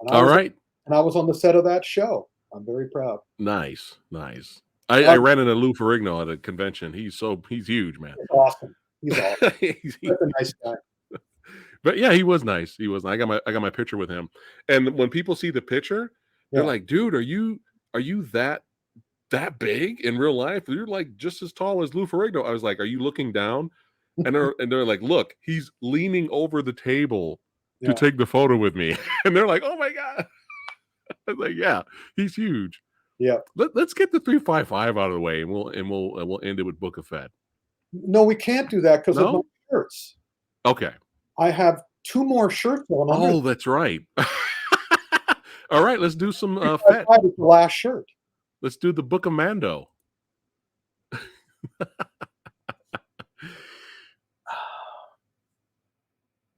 All right. And I was on the set of that show. I'm very proud. Nice. Nice. I ran into Lou Ferrigno at a convention. He's huge, man. He's awesome. He's awesome. He's a nice guy. But yeah, he was nice. He was. I got my picture with him. And when people see the picture, they're like, "Dude, are you that big in real life? You're like just as tall as Lou Ferrigno." I was like, "Are you looking down?" And they're like, "Look, he's leaning over the table to take the photo with me." And they're like, "Oh my god!" I was like, "Yeah, he's huge." Yeah. Let's get the 355 out of the way, and we'll end it with Book of Fett. No, we can't do that because of my shirts. Okay. I have 2 more shirts on. Oh, that's right. All right, let's do some Fett. The last shirt. Let's do the Book of Mando.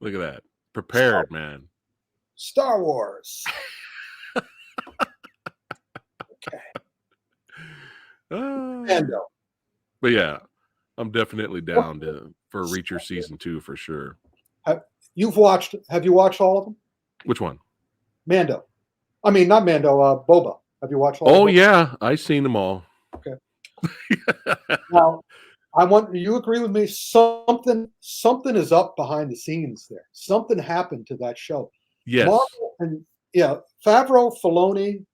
Look at that. Prepared, man. Star Wars. Okay. Mando. But yeah, I'm definitely down for Reacher season 2 for sure. Have you watched all of them? Which one? Mando. I mean, not Mando, Boba. Have you watched all of them? Oh, yeah. I've seen them all. Okay. Now, you agree with me? Something is up behind the scenes there. Something happened to that show. Yes. Marvel and Favreau, Filoni,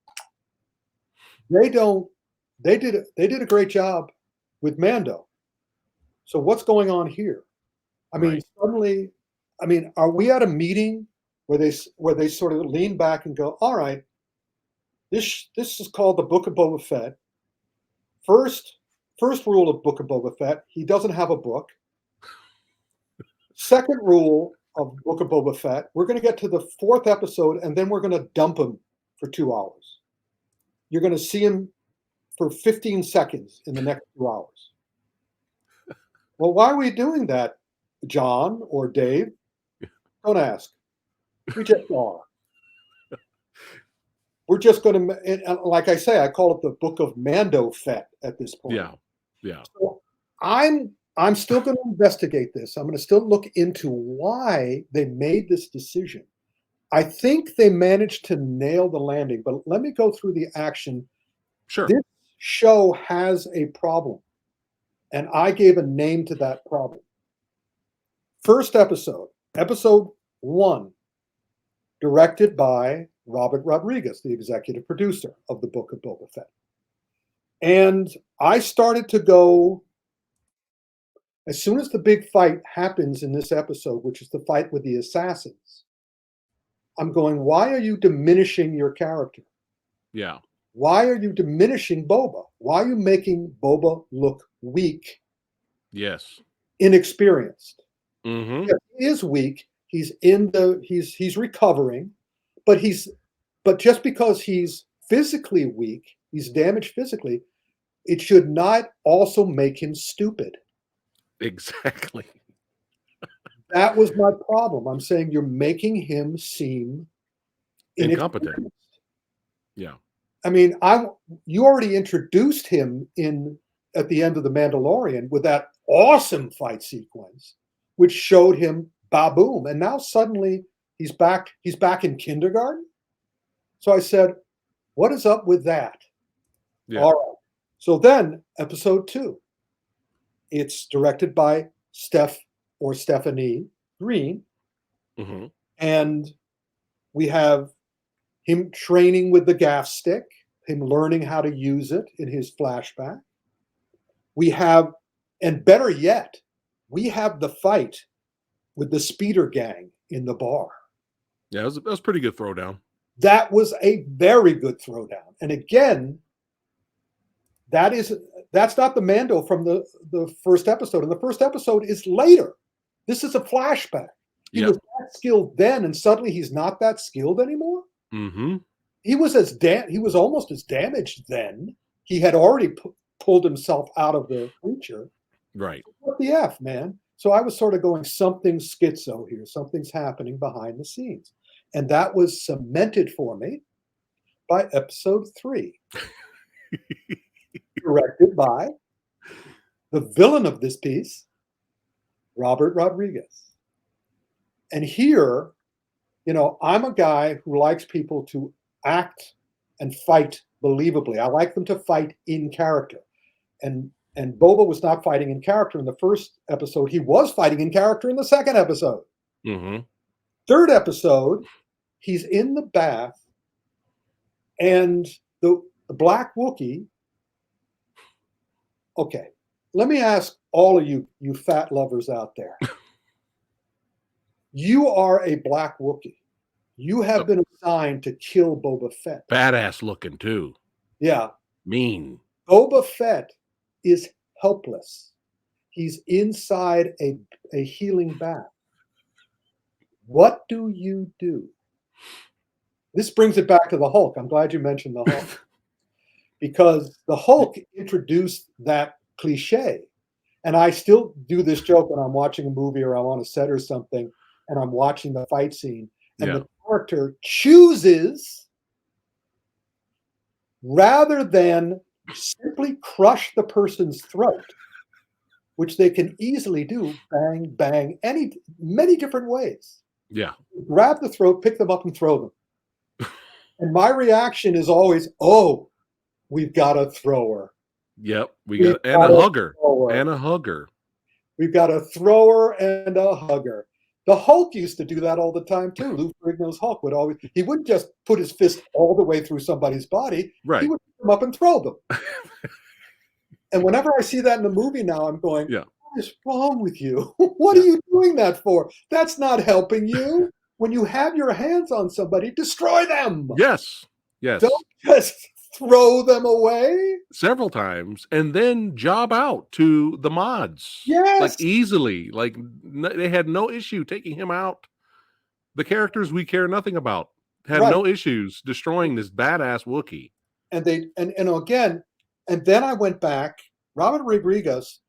they did a great job with Mando. So what's going on here? I mean, suddenly, are we at a meeting where they sort of lean back and go, all right, this is called the Book of Boba Fett. First rule of Book of Boba Fett, he doesn't have a book. Second rule of Book of Boba Fett, we're going to get to the 4th episode and then we're going to dump him for 2 hours. You're going to see him for 15 seconds in the next 2 hours. Well, why are we doing that, John or Dave? Don't ask. We just are. We're just going to, like I say, I call it the Book of Mando Fett at this point. Yeah, yeah. So I'm still going to investigate this. I'm going to still look into why they made this decision. I think they managed to nail the landing, but let me go through the action. Sure. This show has a problem, and I gave a name to that problem. First episode, episode 1, directed by Robert Rodriguez, the executive producer of the Book of Boba Fett. And I started to go, as soon as the big fight happens in this episode, which is the fight with the assassins, I'm going, why are you diminishing your character? Yeah. Why are you diminishing Boba? Why are you making Boba look weak, Yes. inexperienced? Mm-hmm. Yeah, he is weak. He's recovering, but just because he's physically weak, he's damaged physically, it should not also make him stupid. Exactly. That was my problem. I'm saying you're making him seem Incompetent. inexperienced. Yeah. I mean, you already introduced him at the end of The Mandalorian with that awesome fight sequence, which showed him ba-boom, and now suddenly he's back in kindergarten. So I said, what is up with that? Yeah. All right. So then episode 2, it's directed by Stephanie Green, Mm-hmm. and we have him training with the gaff stick, him learning how to use it in his flashback. We have, and better yet, we have the fight with the speeder gang in the bar. Yeah, that was a pretty good throwdown. That was a very good throwdown. And again, that's not the Mando from the first episode. And the first episode is later. This is a flashback. He was that skilled then, and suddenly he's not that skilled anymore. Mm-hmm. He was almost as damaged then. He had already pulled himself out of the creature. Right. What the F, man? So I was sort of going, something's schizo here. Something's happening behind the scenes. And that was cemented for me by episode 3. Directed by the villain of this piece, Robert Rodriguez. And here, I'm a guy who likes people to act and fight believably. I like them to fight in character. And Boba was not fighting in character in the first episode. He was fighting in character in the second episode. Mm-hmm. Third episode, he's in the bath, and the Black Wookiee. Okay, let me ask all of you fat lovers out there. You are a Black Wookiee. You have been assigned to kill Boba Fett. Badass looking too. Yeah. Mean. Boba Fett is helpless. He's inside a healing bath. What do you do? This brings it back to the Hulk. I'm glad you mentioned the Hulk. Because the Hulk introduced that cliche. And I still do this joke when I'm watching a movie or I'm on a set or something, and I'm watching the fight scene, and the character chooses, rather than simply crush the person's throat, which they can easily do, bang, bang, many different ways. Yeah. Grab the throat, pick them up, and throw them. And my reaction is always, oh, we've got a thrower. Yep. And a hugger. And a hugger. We've got a thrower and a hugger. The Hulk used to do that all the time too. Lou Ferrigno's Hulk he wouldn't just put his fist all the way through somebody's body. Right. He would pick them up and throw them. And whenever I see that in the movie now, I'm going, what is wrong with you? What are you doing that for? That's not helping you. When you have your hands on somebody, destroy them. Yes. Yes. Don't just throw them away. Several times, and then job out to the mods. Yes. Like easily. Like they had no issue taking him out. The characters we care nothing about had no issues destroying this badass Wookiee. And then I went back. Robert Rodriguez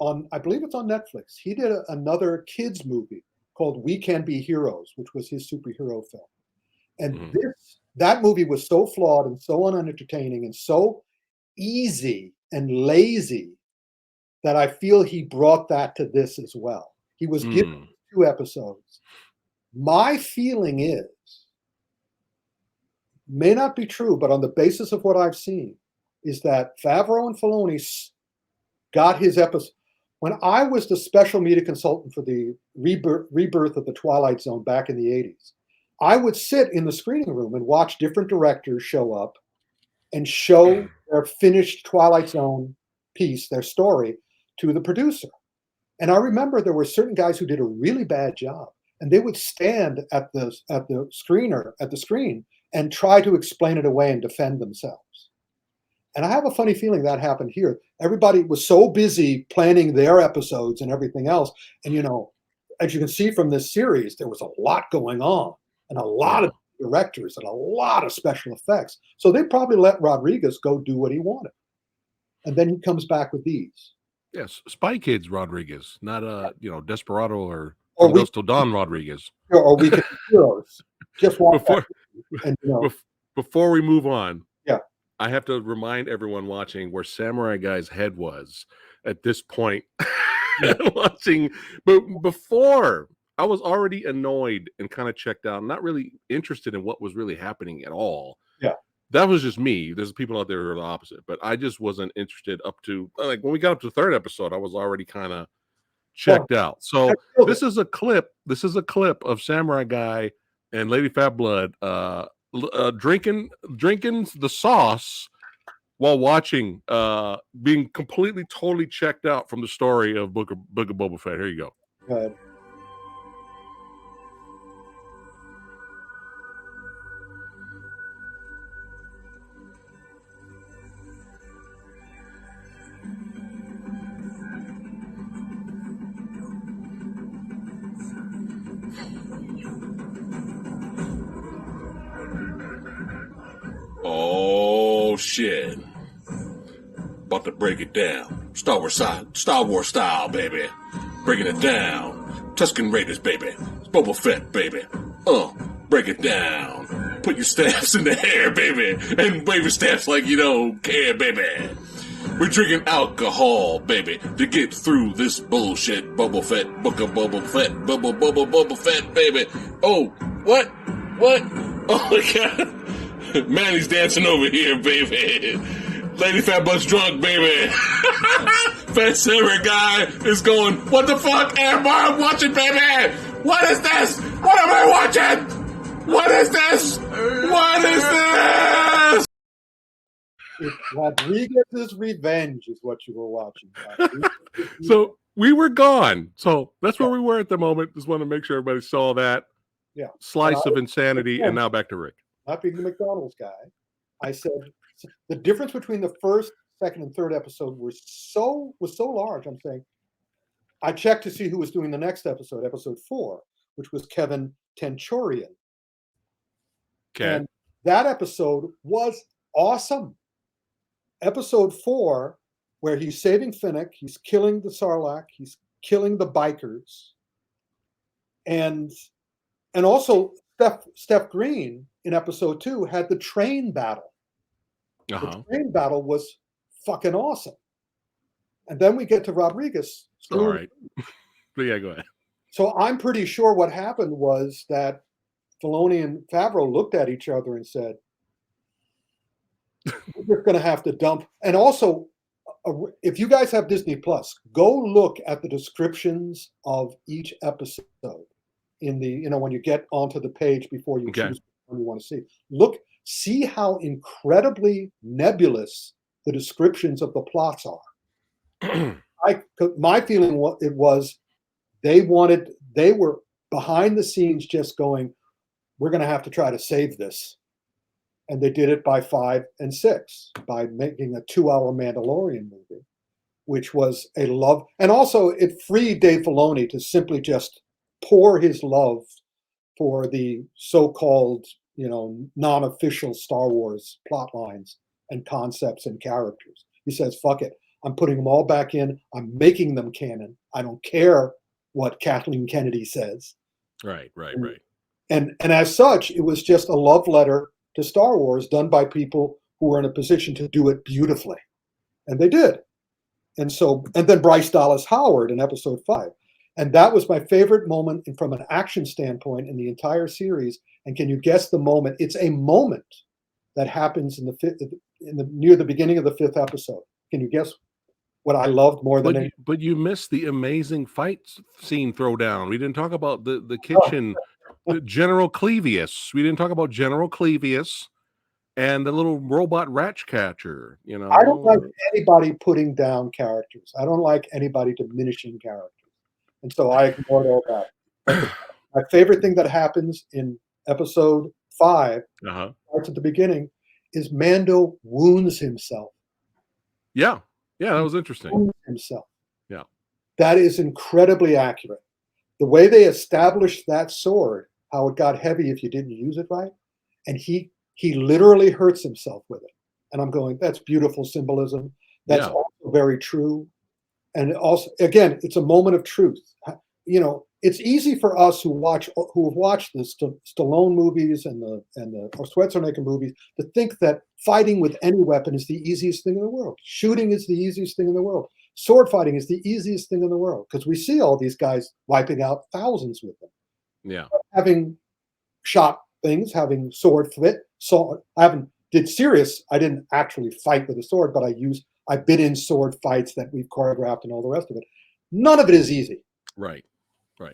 I believe it's on Netflix. He did another kids movie called We Can Be Heroes, which was his superhero film. And that movie was so flawed and so unentertaining and so easy and lazy that I feel he brought that to this as well. He was given 2 episodes. My feeling is, may not be true, but on the basis of what I've seen, is that Favreau and Filoni got his episode. When I was the special media consultant for the rebirth of the Twilight Zone back in the 80s, I would sit in the screening room and watch different directors show up and show their finished Twilight Zone piece, their story, to the producer. And I remember there were certain guys who did a really bad job, and they would stand at the screen and try to explain it away and defend themselves. And I have a funny feeling that happened here. Everybody was so busy planning their episodes and everything else. And, you know, as you can see from this series, there was a lot going on and a lot of directors and a lot of special effects. So they probably let Rodriguez go do what he wanted. And then he comes back with these. Yes, Spy Kids Rodriguez, not Desperado or Or Dos to Don Rodriguez. Or we can heroes. Just walk Before, and, you know, before we move on, yeah. I have to remind everyone watching where Samurai Guy's head was at this point. Watching, but before I was already annoyed and kind of checked out, not really interested in what was really happening at all. Yeah. That was just me. There's people out there who are the opposite, but I just wasn't interested up to, like, when we got up to the third episode, I was already kind of checked out. So this is a clip. This is a clip of Samurai Guy and Lady Fat Blood drinking the sauce while watching, being completely, totally checked out from the story of Book of Boba Fett. Here you go. Go ahead. Oh shit. About to break it down. Star Wars style, baby. Breaking it down. Tusken Raiders, baby. It's Boba Fett, baby. Break it down. Put your stamps in the hair, baby. And wave your stamps like you don't care, baby. We're drinking alcohol, baby, to get through this bullshit. Boba Fett, Book of Boba Fett, Boba Fett, baby. Oh, what? What? Oh my god. Manny's dancing over here, baby. Lady Fat Butt's drunk, baby. Fat Samurai Guy is going, what the fuck am I watching, baby? What is this? What am I watching? What is this? What is this? It's Rodriguez's Revenge is what you were watching. So we were gone. So that's where we were at the moment. Just want to make sure everybody saw that slice of insanity. And now back to Rick. Not being the McDonald's guy, I said the difference between the first, second, and third episode was so large. I'm saying I checked to see who was doing the next episode, episode 4, which was Kevin Tenturian. Okay. And that episode was awesome. Episode 4, where he's saving Finnick, he's killing the Sarlacc, he's killing the bikers, and also Steph Green in episode 2 had the train battle. The train battle was fucking awesome. And then we get to Rodriguez. All right. But yeah, go ahead. So I'm pretty sure what happened was that Filoni and Favreau looked at each other and said, we're going to have to dump. And also, if you guys have Disney Plus, go look at the descriptions of each episode in the, when you get onto the page before you choose what you want to see. See how incredibly nebulous the descriptions of the plots are. My feeling was they were behind the scenes just going, we're going to have to try to save this. And they did it by 5 and 6 by making a 2-hour Mandalorian movie, which was a love. And also it freed Dave Filoni to simply just pour his love for the so-called, non-official Star Wars plot lines and concepts and characters. He says, fuck it. I'm putting them all back in. I'm making them canon. I don't care what Kathleen Kennedy says. Right. And as such, it was just a love letter to Star Wars done by people who were in a position to do it beautifully. And they did. And then Bryce Dallas Howard in episode 5. And that was my favorite moment from an action standpoint in the entire series. And can you guess the moment? It's a moment that happens in the near the beginning of the 5th episode. Can you guess what I loved more than anything? But you missed the amazing fight scene throwdown. We didn't talk about the kitchen, General Clevius. We didn't talk about General Clevius and the little robot rat catcher. You know, I don't like anybody putting down characters. I don't like anybody diminishing characters. And so I ignored all that. My favorite thing that happens in episode 5, starts at the beginning, is Mando wounds himself. Yeah, that was interesting. Wounds himself. Yeah. That is incredibly accurate. The way they established that sword, how it got heavy if you didn't use it right, and he literally hurts himself with it. And I'm going, that's beautiful symbolism. That's also very true. And also, again, it's a moment of truth. You know, it's easy for us who have watched the Stallone movies and the Schwarzenegger movies to think that fighting with any weapon is the easiest thing in the world. Shooting is the easiest thing in the world. Sword fighting is the easiest thing in the world because we see all these guys wiping out thousands with them. Yeah, having shot things, having sword fit. So I didn't actually fight with a sword, but I've been in sword fights that we've choreographed and all the rest of it. None of it is easy. Right.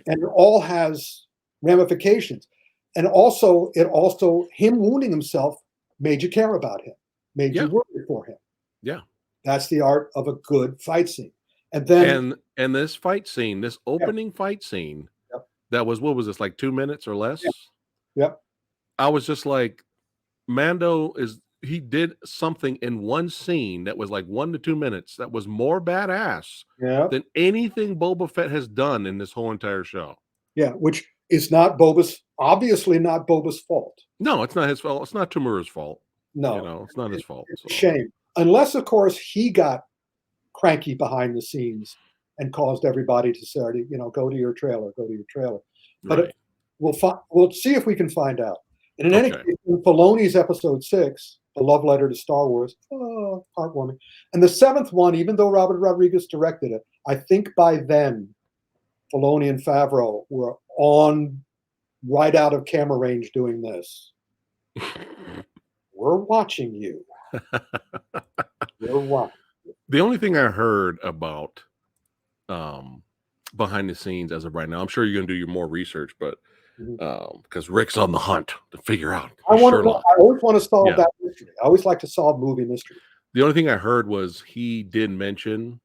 And it all has ramifications. And also, him wounding himself made you care about him, made you worry for him. Yeah. That's the art of a good fight scene. And then and this fight scene, this opening fight scene, that was, what was this, like 2 minutes or less? Yep. I was just like, Mando he did something in one scene that was like 1 to 2 minutes that was more badass than anything Boba Fett has done in this whole entire show. Yeah, which is obviously not Boba's fault. No, it's not his fault. It's not Tamura's fault. No. You know, it's not his fault. It's a shame. Unless, of course, he got cranky behind the scenes and caused everybody to say, go to your trailer, go to your trailer. But we'll see if we can find out. And in any case, in Filoni's episode 6, The Love Letter to Star Wars, heartwarming. And the 7th one, even though Robert Rodriguez directed it, I think by then, Filoni and Favreau were on right out of camera range doing this. We're watching you. We're watching. The only thing I heard about behind the scenes as of right now, I'm sure you're going to do your more research, but because Rick's on the hunt to figure out. I always want to solve that mystery. I always like to solve movie mysteries. The only thing I heard was he did mention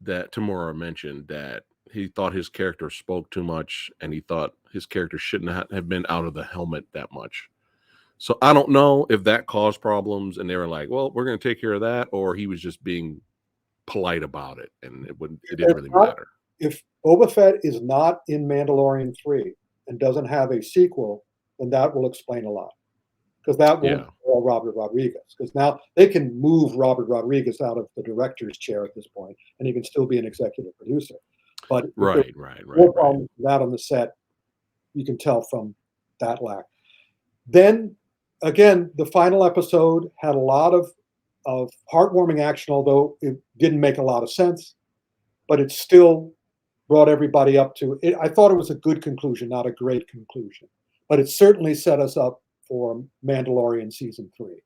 that Tamura mentioned that he thought his character spoke too much, and he thought his character shouldn't have been out of the helmet that much. So I don't know if that caused problems, and they were like, "Well, we're going to take care of that," or he was just being polite about it, and it didn't really matter. If Boba Fett is not in Mandalorian 3 and doesn't have a sequel, then that will explain a lot. Because that won't all Robert Rodriguez. Because now they can move Robert Rodriguez out of the director's chair at this point, and he can still be an executive producer. But right. That on the set, you can tell from that lack. Then again, the final episode had a lot of heartwarming action, although it didn't make a lot of sense. But it still brought everybody up to it. I thought it was a good conclusion, not a great conclusion. But it certainly set us up for Mandalorian season 3.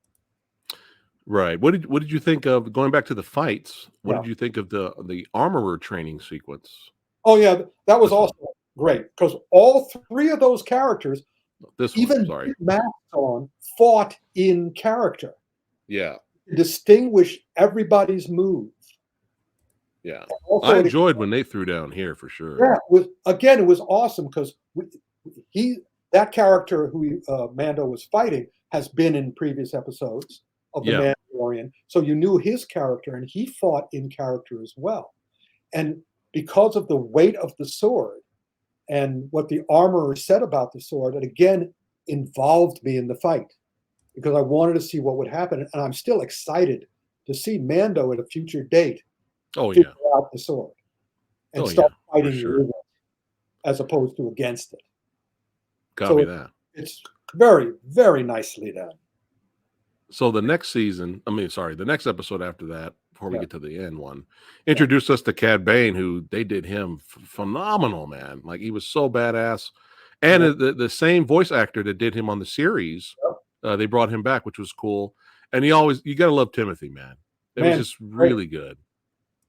Right. What did you think of, going back to the fights? What did you think of the armorer training sequence? Oh yeah, that was also great because all 3 of those characters, masks on, fought in character. Yeah. To distinguish everybody's move. Yeah. I enjoyed when they threw down here for sure. Yeah. It was awesome because that character who Mando was fighting has been in previous episodes of The Mandalorian. So you knew his character, and he fought in character as well. And because of the weight of the sword and what the armorer said about the sword, it again involved me in the fight because I wanted to see what would happen. And I'm still excited to see Mando at a future date figure out the sword and start fighting with it as opposed to against it. That. It's very, very nicely done. So the next episode after that, before we get to the end one, introduced us to Cad Bane, who they did him phenomenal, man. Like, he was so badass. And the same voice actor that did him on the series, they brought him back, which was cool. And you got to love Timothy, man. It Man, was just really good.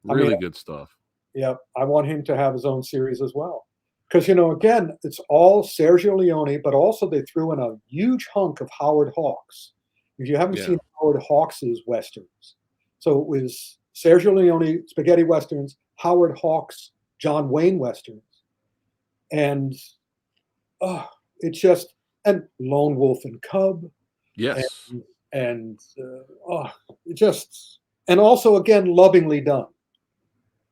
I mean, Really good stuff. Yeah, I want him to have his own series as well. Because, again, it's all Sergio Leone, but also they threw in a huge hunk of Howard Hawks. If you haven't Yeah. seen Howard Hawks's Westerns, so it was Sergio Leone, spaghetti Westerns, Howard Hawks, John Wayne Westerns. And it's just, and Lone Wolf and Cub. Yes. And it just, and also, again, lovingly done.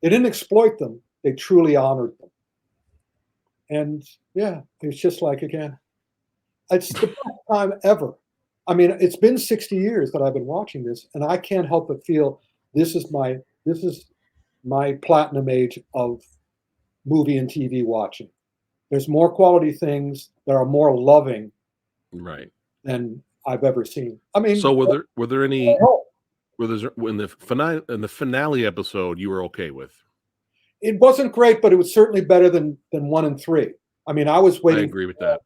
They didn't exploit them. They truly honored them. And yeah, it's just like, again, it's the best time ever. I mean, it's been 60 years that I've been watching this, and I can't help but feel this is my platinum age of movie and TV watching. There's more quality things that are more loving Right. than I've ever seen. I mean, So were there any oh, in the finale episode you were okay with? it wasn't great, but it was certainly better than 1 and 3. I mean, I was I waiting agree with that.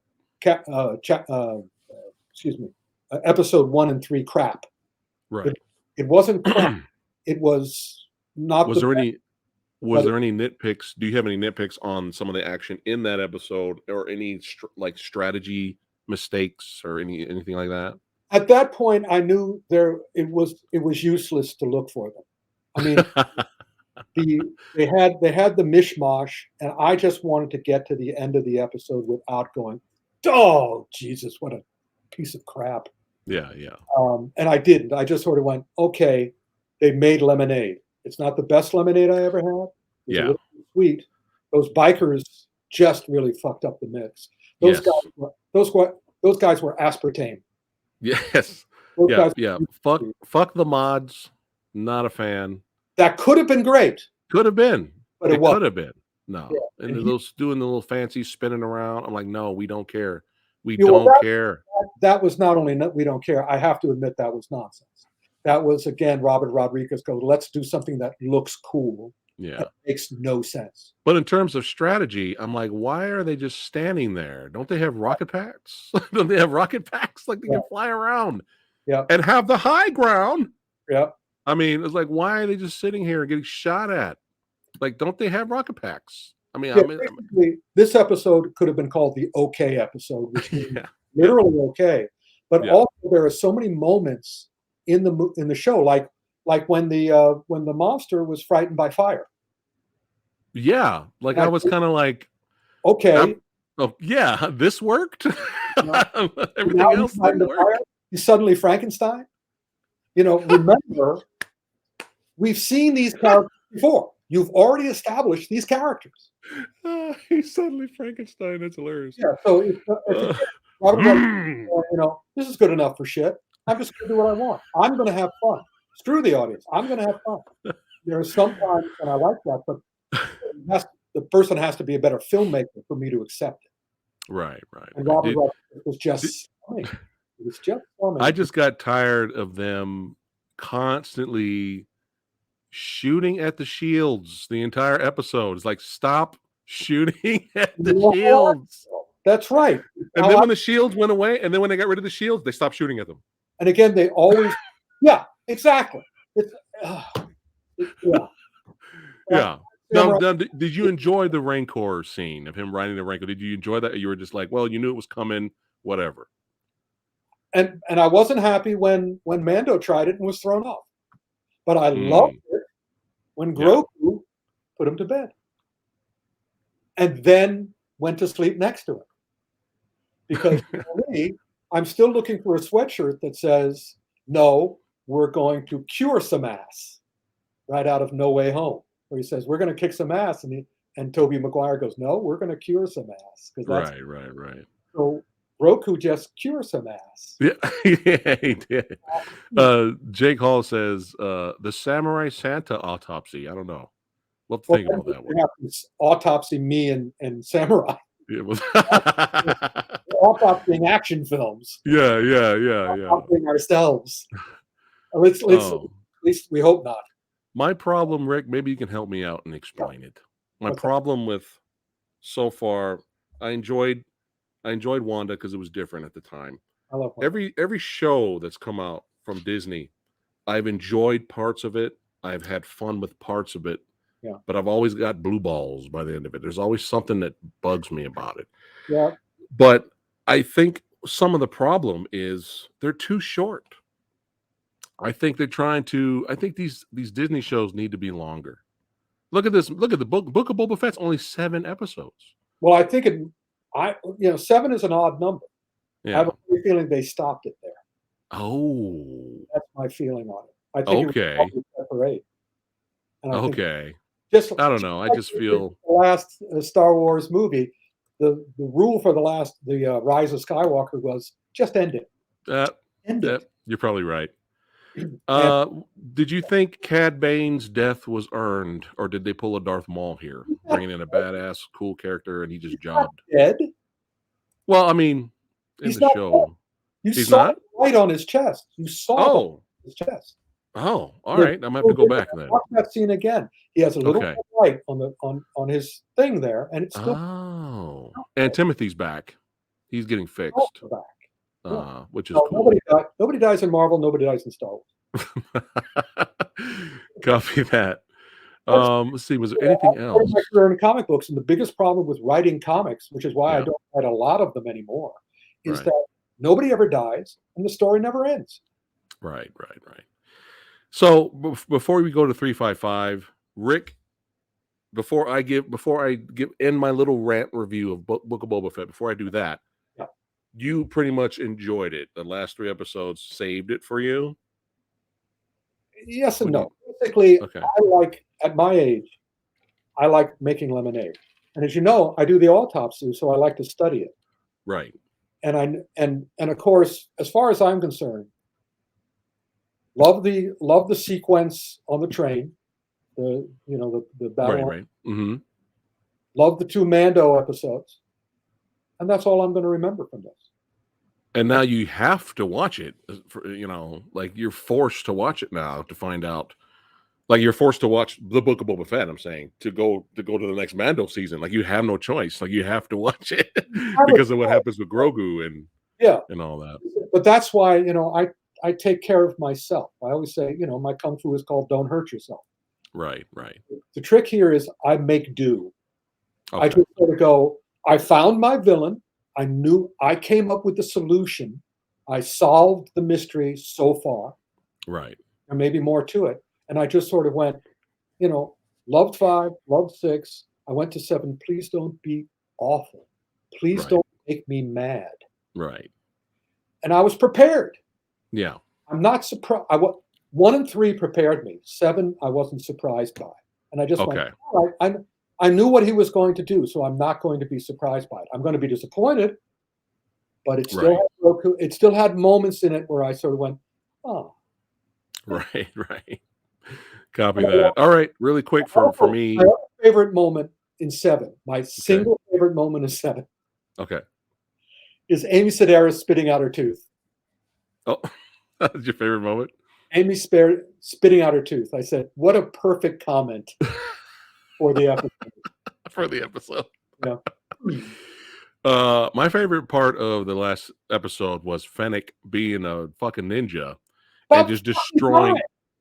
episode 1 and 3 crap. Right. It wasn't crap. It was not. Was there any nitpicks? Do you have any nitpicks on some of the action in that episode, or any strategy mistakes or anything like that? At that point, I knew it was useless to look for them. I mean, they had the mishmash, and I just wanted to get to the end of the episode without going, "Oh Jesus, what a piece of crap!" Yeah, yeah. And I didn't. I just sort of went, "Okay, they made lemonade. It's not the best lemonade I ever had. It's a little sweet. Those bikers just really fucked up the mix. Those guys were aspartame. Yes. Those guys Yeah. Fuck the mods. Not a fan. That could have been great. Could have been. But it could have been. No. Yeah. And those doing the little fancy spinning around. I'm like, no, we don't care. We Yeah, well, don't care. That was not only we don't care. I have to admit that was nonsense. That was, again, Robert Rodriguez go, let's do something that looks cool. Yeah. That makes no sense. But in terms of strategy, I'm like, why are they just standing there? Don't they have rocket packs? Don't they have rocket packs? Like they can fly around and have the high ground. Yeah. I mean, it's like, why are they just sitting here and getting shot at? Like, don't they have rocket packs? I mean, this episode could have been called the okay episode, which means literally okay. But also there are so many moments in the show, like when the monster was frightened by fire. Yeah, like I was kind of like, okay, this worked. Everything else didn't work. He's suddenly Frankenstein. Remember, we've seen these characters before. You've already established these characters. He's suddenly Frankenstein. That's hilarious. Yeah. So this is good enough for shit. I'm just going to do what I want. I'm going to have fun. Screw the audience. I'm going to have fun. There are some times when I like that, but the person has to be a better filmmaker for me to accept it. Right. And Robert was just funny. It was just funny. I just got tired of them constantly shooting at the shields the entire episode. It's like, stop shooting at the shields. That's right. And then when the shields went away, and then when they got rid of the shields, they stopped shooting at them. And again, they always, exactly. Now, did you enjoy the Rancor scene of him riding the Rancor? Did you enjoy that? Or you were just like, well, you knew it was coming, whatever. And I wasn't happy when Mando tried it and was thrown off. But I loved it when Grogu put him to bed. And then went to sleep next to him. Because for me, I'm still looking for a sweatshirt that says, no, we're going to cure some ass, right out of No Way Home, where he says, we're going to kick some ass. And Tobey Maguire goes, no, we're going to cure some ass. Right. So Roku just cures some ass. Yeah, he did. Jake Hall says, the Samurai Santa autopsy. I don't know. We'll have to think about that one. Autopsy me and Samurai. It was autopsying action films. Yeah. Autopsying ourselves. At least we hope not. My problem, Rick, maybe you can help me out and explain it. My problem with so far, I enjoyed Wanda because it was different at the time. I love Wanda. Every show that's come out from Disney. I've enjoyed parts of it. I've had fun with parts of it. Yeah. But I've always got blue balls by the end of it. There's always something that bugs me about it. Yeah. But I think some of the problem is they're too short. I think they're trying to. I think these Disney shows need to be longer. Look at this. Look at the Book of Boba Fett's only 7 episodes. Well, I think it. 7 is an odd number. I Yeah. have a feeling they stopped it there. Oh. That's my feeling on it. I think Okay. it was probably 7 or 8. And I think Okay. just I don't know. I just feel. the last Star Wars movie, the rule for the Rise of Skywalker was just end it. End it. You're probably right. And Did you think Cad Bane's death was earned, or did they pull a Darth Maul here, bringing in a badass, cool character, and he just he's not jobbed? dead. Well, I mean, in He's the not show, You he's saw not. the light on his chest. You saw the light Oh, on his chest. oh, all right. I'm gonna have to go back then. Watch that scene again. He has a little Okay. light on his thing there, and it's still Oh, and Timothy's back. He's getting fixed, back. which is No, cool. nobody dies in Marvel. Nobody dies in Star Wars. Copy that. Let's see. Was there anything I started else? my career in comic books, and the biggest problem with writing comics, which is why I Yeah. don't write a lot of them anymore, is Right. that nobody ever dies and the story never ends. Right. So before we go to 355, Rick, before I end my little rant review of Book of Boba Fett, before I do that, Yeah. you pretty much enjoyed it. The last 3 episodes saved it for you. Yes and What do no. Basically, Okay. I like, at my age, I like making lemonade. And as you know, I do the autopsy, so I like to study it. Right. And of course, as far as I'm concerned, love the sequence on the train, the battle. Right. Mm-hmm. Love the 2 Mando episodes, and that's all I'm going to remember from this. And now you have to watch it. Like you're forced to watch it now to find out. Like you're forced to watch the Book of Boba Fett. I'm saying to go to the next Mando season. Like you have no choice. Like you have to watch it because of what happens with Grogu and all that. But that's why I take care of myself. I always say my kung fu is called "Don't hurt yourself." Right. The trick here is I make do. Okay. I just sort of go. I found my villain. I knew I came up with the solution. I solved the mystery so far. Right. There may be more to it. And I just sort of went, loved 5, loved 6. I went to 7. Please don't be awful. Please Right. don't make me mad. Right. And I was prepared. Yeah. I'm not surprised. 1 and 3 prepared me. 7, I wasn't surprised by. And I just went, Okay. all right, I knew what he was going to do, so I'm not going to be surprised by it. I'm going to be disappointed, but it still Right. had Roku. It still had moments in it where I sort of went, oh. Right. Copy that. All right. Really quick for me. My other favorite moment in 7, my single favorite moment in 7, Okay. is Amy Sedaris spitting out her tooth. Oh, that's your favorite moment? Amy spitting out her tooth. I said, what a perfect comment for the episode. Yeah. My favorite part of the last episode was Fennec being a fucking ninja and just destroying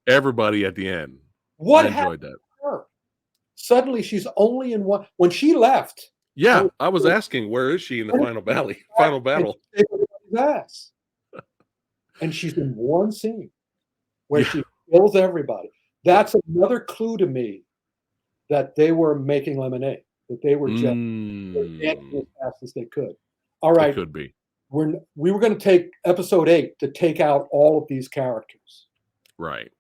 everybody at the end. What I enjoyed happened that. to her? Suddenly she's only in one. When she left, Yeah, I was asking, where is she in the final battle? and she saved everybody's ass. And she's in one scene where she kills everybody. That's another clue to me that they were making lemonade, that they were just dancing as fast as they could. All right. It could be. We were going to take episode 8 to take out all of these characters. Right.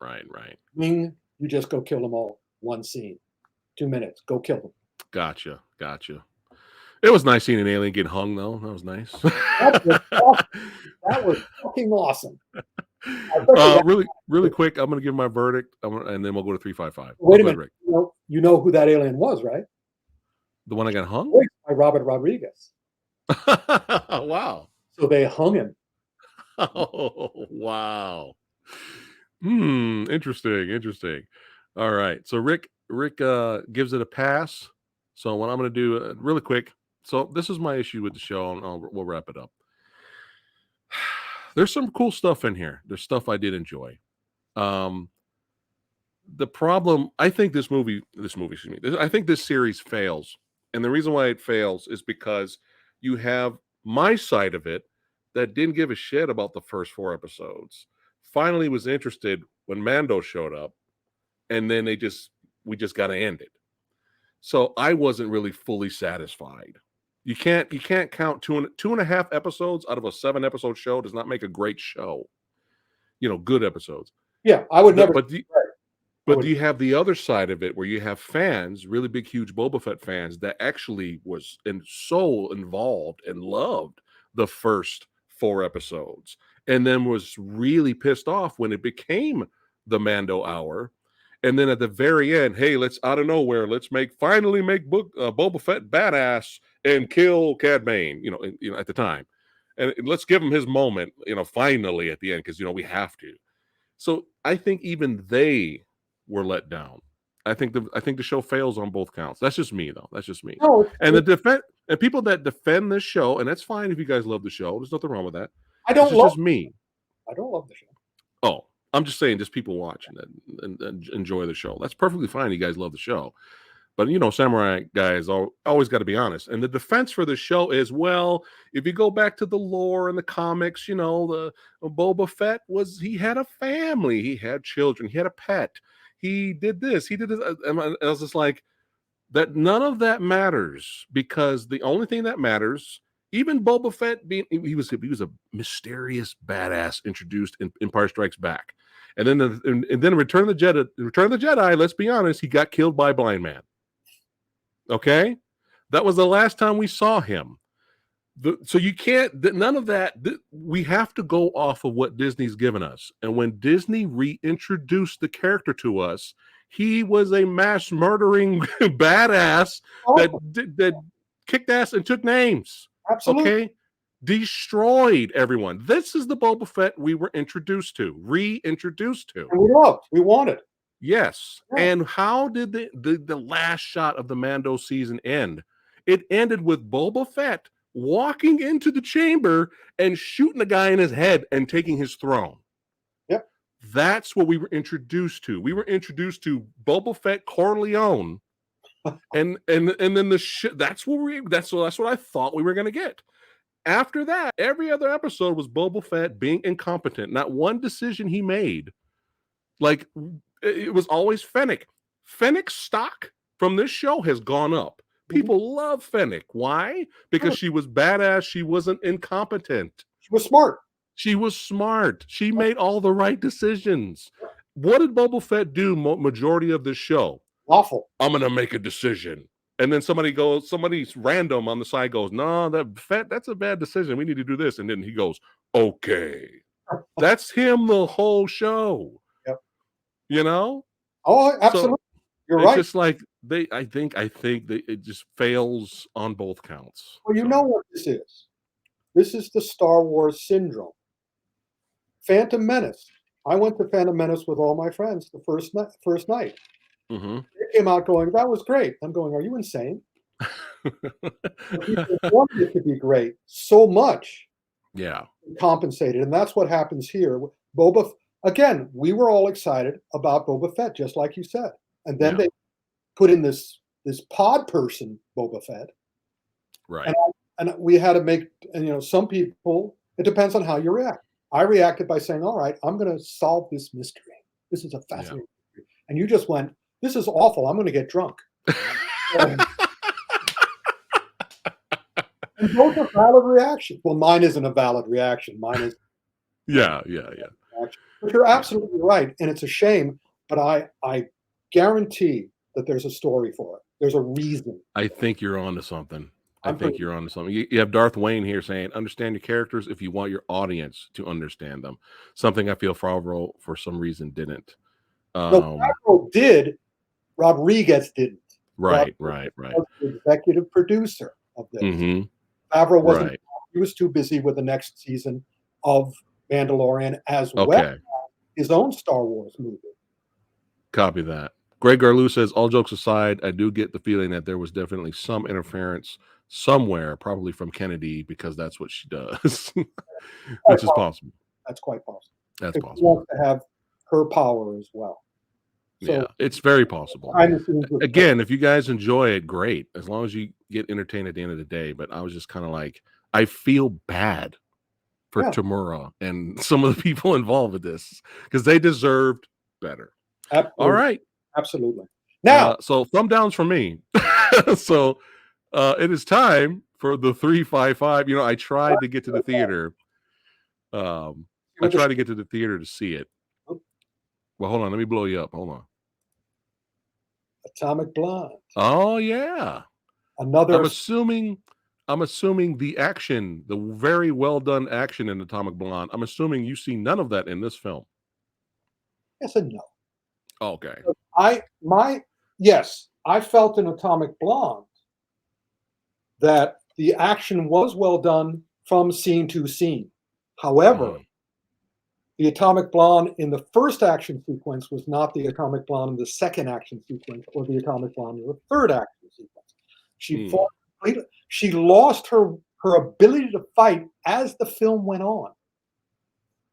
Wing, you just go kill them all. One scene. 2 minutes. Go kill them. Gotcha. It was nice seeing an alien get hung, though. That was nice. That was fucking awesome. Really quick, I'm going to give my verdict, and then we'll go to 355. Wait a minute. Rick. You know who that alien was, right? The one that got hung? By Robert Rodriguez. Wow. So they hung him. Oh, wow. Interesting. All right. So Rick gives it a pass. So what I'm going to do really quick. So this is my issue with the show, and we'll wrap it up. There's some cool stuff in here. There's stuff I did enjoy. The problem, I think excuse me, I think this series fails. And the reason why it fails is because you have my side of it that didn't give a shit about the first 4 episodes. Finally was interested when Mando showed up, and then we just got to end it. So I wasn't really fully satisfied. You can't count 2.5 episodes out of a 7-episode show does not make a great show. Good episodes. Yeah, I would never. But you have the other side of it where you have fans, really big, huge Boba Fett fans that actually was so involved and loved the first 4 episodes, and then was really pissed off when it became the Mando hour. And then at the very end, hey, let's out of nowhere, let's finally make Boba Fett badass and kill Cad Bane, at the time. And let's give him his moment, finally at the end, because, we have to. So I think even they were let down. I think the show fails on both counts. That's just me, though. That's just me. No, and people that defend this show, and that's fine if you guys love the show. There's nothing wrong with that. It's just me. I don't love the show. Oh, I'm just saying, just people watching it and enjoy the show. That's perfectly fine. You guys love the show. But, Samurai guys always got to be honest. And the defense for the show is, well, if you go back to the lore and the comics, the Boba Fett he had a family. He had children. He had a pet. He did this. He did this. And I was just like, that none of that matters, because the only thing that matters, even Boba Fett he was a mysterious badass introduced in Empire Strikes Back. And then Return of the Jedi, let's be honest, he got killed by a blind man. Okay, that was the last time we saw him. So you can't. None of that. We have to go off of what Disney's given us. And when Disney reintroduced the character to us, he was a mass murdering badass that kicked ass and took names. Absolutely. Okay, destroyed everyone. This is the Boba Fett we were reintroduced to, and we loved. We wanted. Yes. Yeah. And how did the last shot of the Mando season end? It ended with Boba Fett walking into the chamber and shooting the guy in his head and taking his throne. Yep. That's what we were introduced to. We were introduced to Boba Fett Corleone. and then that's what I thought we were going to get. After that, every other episode was Boba Fett being incompetent. Not one decision he made. Like, it was always Fennec. Fennec's stock from this show has gone up. People love Fennec. Why? Because she was badass. She wasn't incompetent. She was smart. She made all the right decisions. What did Boba Fett do majority of this show? Awful. I'm going to make a decision. And then somebody's random on the side goes, no, that's a bad decision. We need to do this. And then he goes, okay. That's him the whole show. Oh, absolutely. So you're it's right. Just like I think it just fails on both counts. Well, you know what this is? This is the Star Wars syndrome. Phantom Menace. I went to Phantom Menace with all my friends the first night. Mm-hmm. They came out going, that was great. I'm going, are you insane? People wanted it to be great so much. Yeah. Compensated. And that's what happens here. Again, we were all excited about Boba Fett, just like you said. And then they put in this pod person, Boba Fett. Right. And we had to make, some people, it depends on how you react. I reacted by saying, all right, I'm going to solve this mystery. This is a fascinating mystery. And you just went, this is awful. I'm going to get drunk. And both are valid reactions. Well, mine isn't a valid reaction. Mine is. Yeah. But you're absolutely right. And it's a shame, but I guarantee that there's a story for it. There's a reason. I think you're on to something. You have Darth Wayne here saying, understand your characters if you want your audience to understand them. Something I feel Favreau, for some reason, didn't. No, Favreau did. Rodriguez didn't. Right. Was the executive producer of this. Mm-hmm. Favreau wasn't. Right. He was too busy with the next season of Mandalorian as well as his own Star Wars movie. Copy that. Greg Garlou says, all jokes aside, I do get the feeling that there was definitely some interference somewhere, probably from Kennedy, because that's what she does, which is possible. That's quite possible. That's Because she possible. wants to have her power as well. So Yeah, it's very possible. behind the scenes with- Again, if you guys enjoy it, great. As long as you get entertained at the end of the day. But I was just kind of like, I feel bad for Yeah. Tamura and some of the people involved with this because they deserved better. Absolutely. All right. Absolutely. Now, So thumb downs from me. So it is time for the 355. I tried to get to the theater. I tried to get to the theater to see it. Well, hold on. Let me blow you up. Hold on. Atomic Blonde. Oh yeah. Another. I'm assuming the action, the very well done action in Atomic Blonde. I'm assuming you see none of that in this film. Yes and no. Okay. Yes, I felt in Atomic Blonde that the action was well done from scene to scene. However, the Atomic Blonde in the first action sequence was not the Atomic Blonde in the second action sequence or the Atomic Blonde in the third action sequence. She fought completely. She lost her ability to fight as the film went on.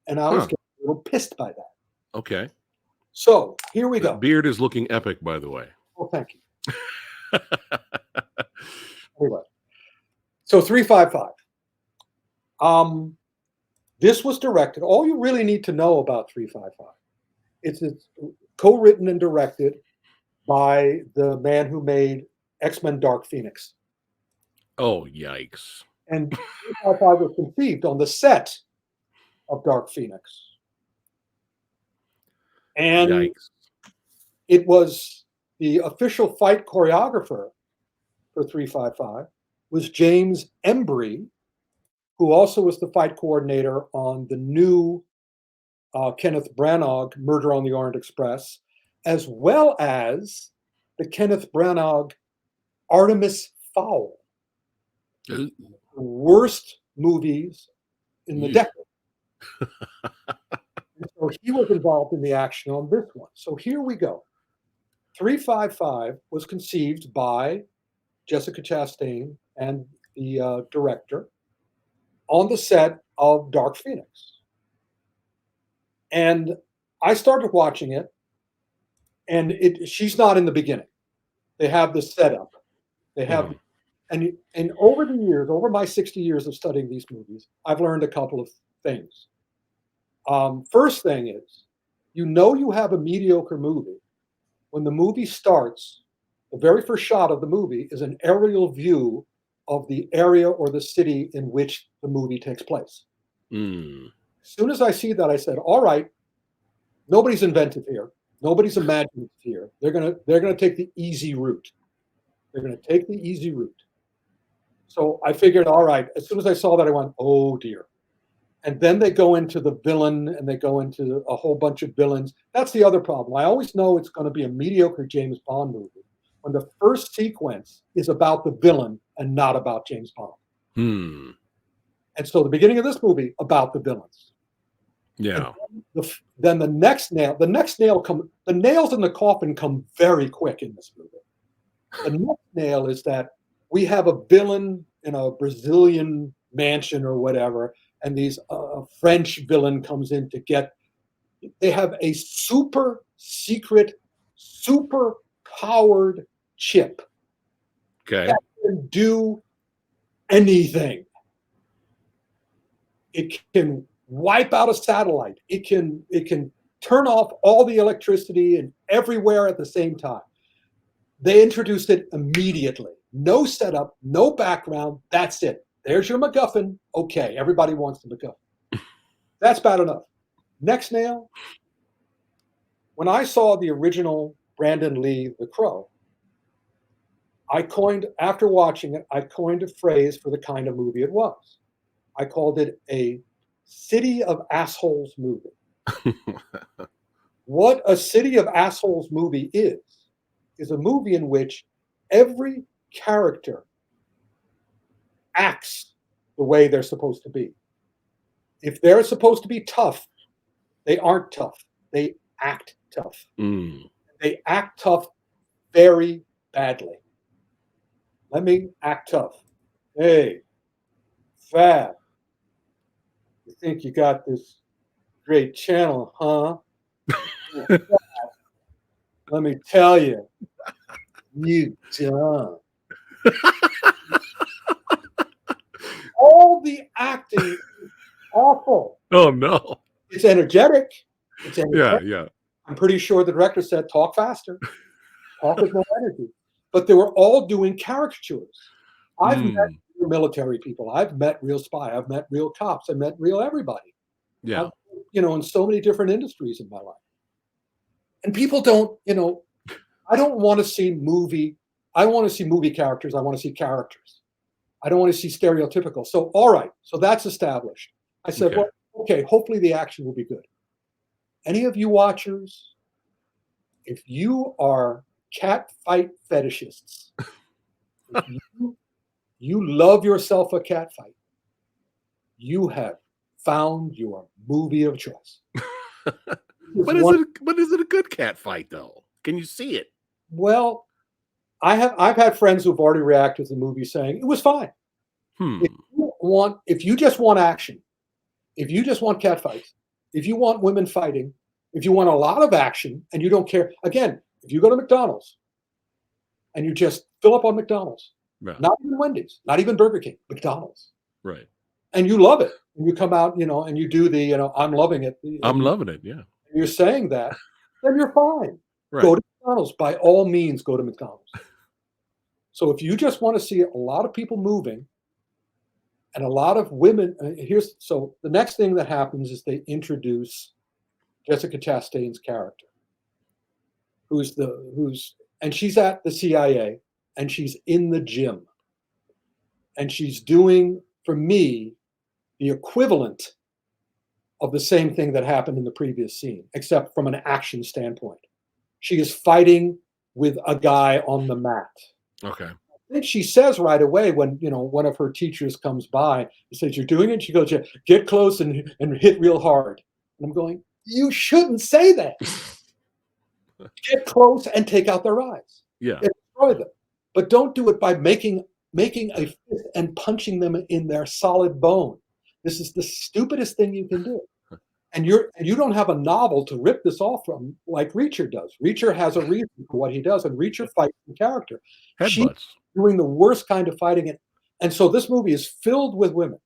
And I was getting a little pissed by that. Okay. So here we The go. beard is looking epic, by the way. Well, thank you. Anyway, so 355. This was directed. All you really need to know about 355, it's co-written and directed by the man who made X-Men Dark Phoenix. Oh, yikes. And 355 was conceived on the set of Dark Phoenix. And yikes. It was the official fight choreographer for 355 was James Embry, who also was the fight coordinator on the new Kenneth Branagh Murder on the Orient Express, as well as the Kenneth Branagh Artemis Fowl. The worst movies in the decade. So he was involved in the action on this one. So here we go. 355 was conceived by Jessica Chastain and the director on the set of Dark Phoenix. And I started watching it, and she's not in the beginning. They have the setup. They have, and over the years, over my 60 years of studying these movies, I've learned a couple of things. First thing is, you have a mediocre movie when the movie starts. The very first shot of the movie is an aerial view of the area or the city in which the movie takes place. As soon as I see that, I said, all right, nobody's inventive here. Nobody's imaginative here. They're gonna take the easy route. They're gonna take the easy route. So I figured, all right, as soon as I saw that, I went, oh dear. And then they go into the villain and they go into a whole bunch of villains. That's the other problem. I always know it's going to be a mediocre James Bond movie when the first sequence is about the villain and not about James Bond. And so the beginning of this movie about the villains. Yeah. Then the next nail the nails in the coffin come very quick in this movie. The next nail is that we have a villain in a Brazilian mansion or whatever, and a French villain comes in to get. They have a super secret, super powered chip that can do anything. It can wipe out a satellite. It can turn off all the electricity and everywhere at the same time. They introduced it immediately. No setup, no background. That's it. There's your MacGuffin. Okay, everybody wants the MacGuffin. That's bad enough. Next nail. When I saw the original Brandon Lee, The Crow, after watching it, I coined a phrase for the kind of movie it was. I called it a City of Assholes movie. What a City of Assholes movie is a movie in which every character acts the way they're supposed to be. If they're supposed to be tough, they aren't tough. They act tough. They act tough very badly. Let me act tough. Hey, Fab, you think you got this Great channel, huh? Let me tell you, you dumb. All the acting is awful. Oh no. It's energetic. It's Yeah, energetic. yeah. I'm pretty sure the director said, talk faster, talk with more energy. But they were all doing caricatures. I've met Mm, real military people. I've met real spy. I've met real cops. I've met real everybody. yeah. I've, in so many different industries in my life. And people don't, I don't want to see I want to see movie characters. I want to see characters. I don't want to see stereotypical. So, all right. So that's established. I said, Okay. well, okay, hopefully the action will be good. Any of you watchers, if you are cat fight fetishists, if you love yourself a cat fight, you have found your movie of choice. But is it a good cat fight though? Can you see it? Well, I've had friends who've already reacted to the movie saying it was fine. Hmm. If you just want action, if you just want cat fights, if you want women fighting, if you want a lot of action and you don't care, again, if you go to McDonald's and you just fill up on McDonald's, Yeah. not even Wendy's, not even Burger King, McDonald's, Right. and you love it, and you come out, and you do the, I'm loving it. I'm loving it. Yeah. You're saying that, then you're fine. Right. Go to McDonald's. By all means, go to McDonald's. So if you just want to see a lot of people moving and a lot of women, so the next thing that happens is they introduce Jessica Chastain's character, and she's at the CIA and she's in the gym and she's doing, for me, the equivalent of the same thing that happened in the previous scene, except from an action standpoint. She is fighting with a guy on the mat. Okay. I think she says right away when one of her teachers comes by, he says, "You're doing it." She goes, "Yeah, get close and hit real hard." And I'm going, you shouldn't say that. Get close and take out their eyes. Yeah. And destroy them. But don't do it by making a fist and punching them in their solid bone. This is the stupidest thing you can do. And you don't have a novel to rip this off from like Reacher does. Reacher has a reason for what he does, and Reacher fights in character. She's Headbutts. doing the worst kind of fighting, and so this movie is filled with women.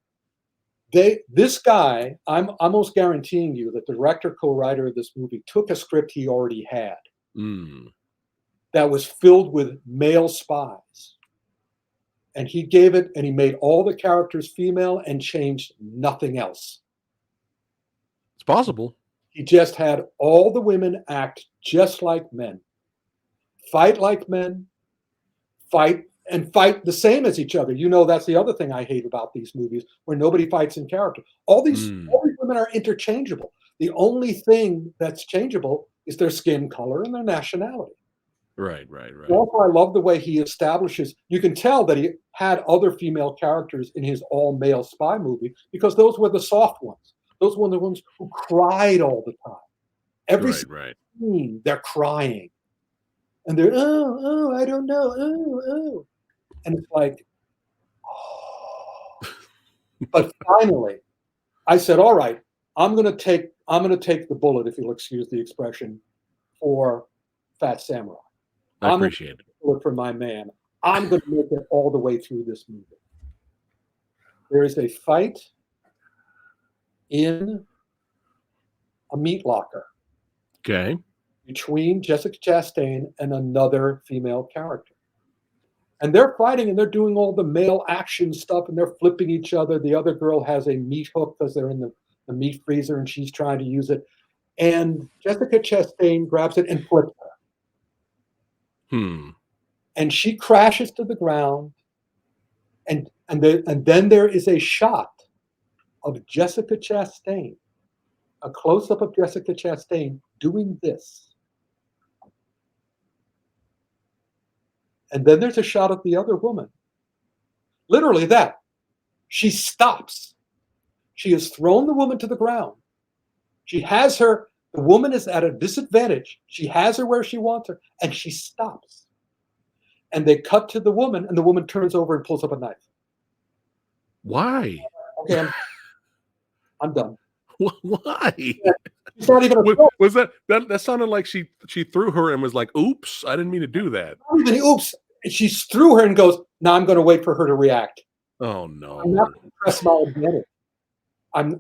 This guy, I'm almost guaranteeing you that the director, co-writer of this movie took a script he already had that was filled with male spies, and he gave it, and he made all the characters female and changed nothing else. It's possible. He just had all the women act just like men, fight like men, fight the same as each other. That's the other thing I hate about these movies, where nobody fights in character. All these women are interchangeable. The only thing that's changeable is their skin color and their nationality. Right. Also, I love the way he establishes, you can tell that he had other female characters in his all-male spy movie, because those were the soft ones. Those were the ones who cried all the time. Every scene, they're crying. And they're, oh, I don't know, oh. And it's like, oh. But finally, I said, all right, I'm gonna take the bullet, if you'll excuse the expression, for Fat Samurai. I appreciate it. Bullet for my man. I'm gonna make it all the way through this movie. There is a fight in a meat locker. Okay. Between Jessica Chastain and another female character. And they're fighting and they're doing all the male action stuff and they're flipping each other. The other girl has a meat hook because they're in the meat freezer and she's trying to use it. And Jessica Chastain grabs it and flips her. And she crashes to the ground. And then there is a shot of Jessica Chastain, a close-up of Jessica Chastain doing this. And then there's a shot of the other woman. Literally that. She stops. She has thrown the woman to the ground. She has her, the woman is at a disadvantage. She has her where she wants her, and she stops. And they cut to the woman, and the woman turns over and pulls up a knife. Why? Okay, I'm done. Why? She's not even a threat. Was that sounded like she threw her and was like, "Oops, I didn't mean to do that." Not even oops. She threw her and goes, "Now I'm going to wait for her to react. Oh I'm no. not going to press my advantage.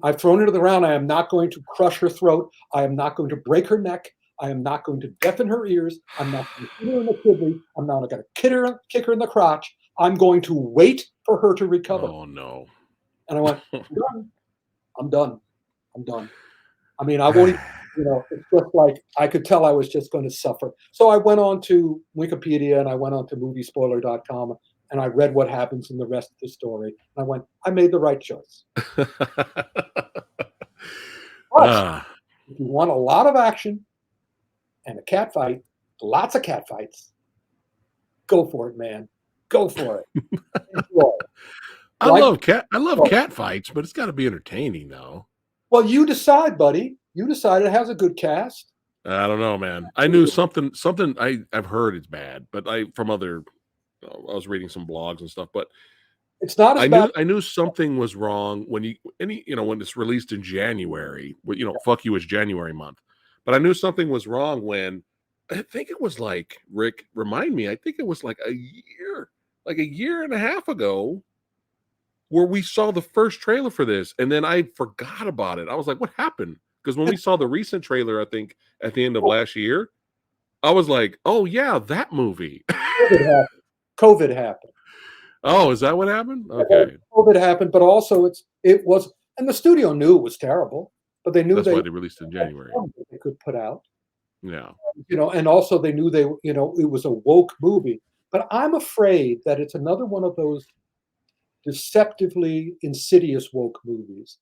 I've thrown her to the ground. I am not going to crush her throat. I am not going to break her neck. I am not going to deafen her ears. I'm not going to hit her in the kidney. I'm not going to kick her in the crotch. I'm going to wait for her to recover." Oh no. And I went, I'm done. I'm done. I mean, I won't even, it's just like I could tell I was just going to suffer. So I went on to Wikipedia and I went on to moviespoiler.com and I read what happens in the rest of the story. I went, I made the right choice. But Ah, if you want a lot of action and a cat fight, lots of cat fights, go for it, man. Go for it. Enjoy. I Like- love cat fights, but it's got to be entertaining though. Well, you decide, buddy. You decide. It has a good cast. I don't know, man. I knew something I've heard it's bad, but from other I was reading some blogs and stuff, but It's not as bad. I knew something was wrong when when it's released in January. Fuck you, it's January month. But I knew something was wrong when I think it was like Rick, remind me, I think it was like a year and a half ago where we saw the first trailer for this, and then I forgot about it. I was like, what happened? Because when we saw the recent trailer, I think at the end of last year, I was like, oh yeah, that movie. COVID happened. Oh, is that what happened? Okay. COVID happened, but also it was, and the studio knew it was terrible, but they knew That's why they released it in January. They could put out, Yeah. and also they knew it was a woke movie. But I'm afraid that it's another one of those deceptively insidious woke movies,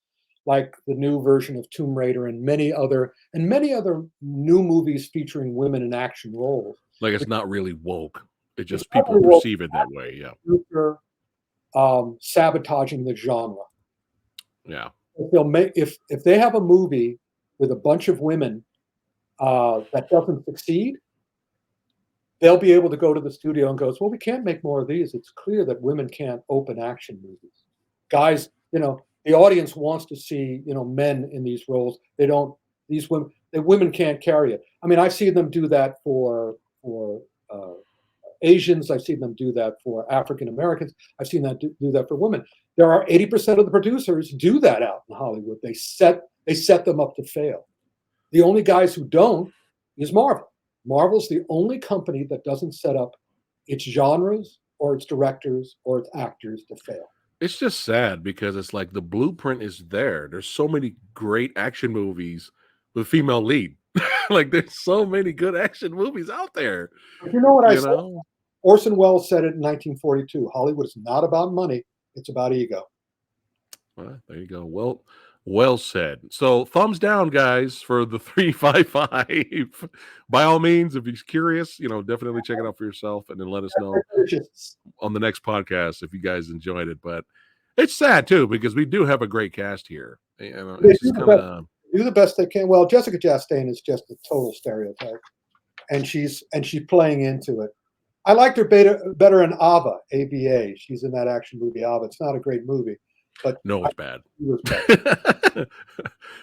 like the new version of Tomb Raider and many other new movies featuring women in action roles. Like it's not really woke. It just It's not people really woke. perceive it that way. Yeah. They're, sabotaging the genre. Yeah. If they have a movie with a bunch of women that doesn't succeed, they'll be able to go to the studio and goes, well, we can't make more of these. It's clear that women can't open action movies. Guys, the audience wants to see, men in these roles. The women can't carry it. I mean, I've seen them do that for Asians. I've seen them do that for African Americans. I've seen that do that for women. There are 80% of the producers do that out in Hollywood. They set them up to fail. The only guys who don't is Marvel. Marvel's the only company that doesn't set up its genres or its directors or its actors to fail. It's just sad because it's like the blueprint is there. There's so many great action movies with female lead. Like there's so many good action movies out there. But you know what I said? Orson Welles said it in 1942. Hollywood is not about money. It's about ego. Well, there you go. Well said. So thumbs down, guys, for the 355. By all means, if you're curious, definitely check it out for yourself and then let us know on the next podcast if you guys enjoyed it. But it's sad too, because we do have a great cast here. It's just do the best they can. Well, Jessica Chastain is just a total stereotype. And she's playing into it. I liked her better in Ava, AVA. She's in that action movie Ava. It's not a great movie. But no, it's bad. She was better.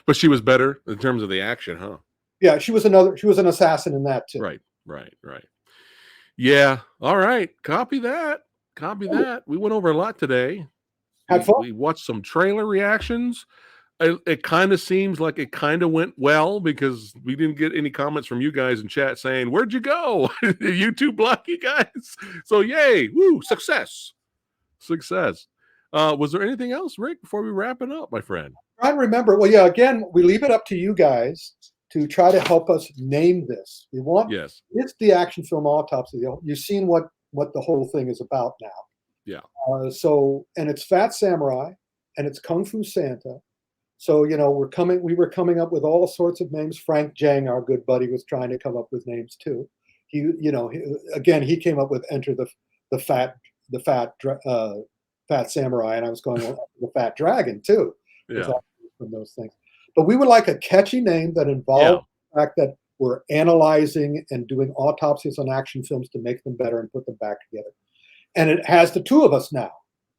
But she was better in terms of the action, huh? Yeah, she was an assassin in that too. Right. Yeah. All right. Copy that. We went over a lot today. Had fun. We watched some trailer reactions. It kind of seems like it kind of went well because we didn't get any comments from you guys in chat saying, where'd you go? Did YouTube block you guys? So yay. Woo. Success. Was there anything else, Rick, before we wrap it up, my friend? I remember. Well, yeah, again, we leave it up to you guys to try to help us name this. We want it's the action film autopsy. You've seen what the whole thing is about now. Yeah. And it's Fat Samurai and it's Kung Fu Santa. So, we were coming up with all sorts of names. Frank Jang, our good buddy, was trying to come up with names too. He came up with Enter the Fat Samurai, and I was going the Fat Dragon too. Yeah. From those things. But we would like a catchy name that involved the fact that we're analyzing and doing autopsies on action films to make them better and put them back together. And it has the two of us now.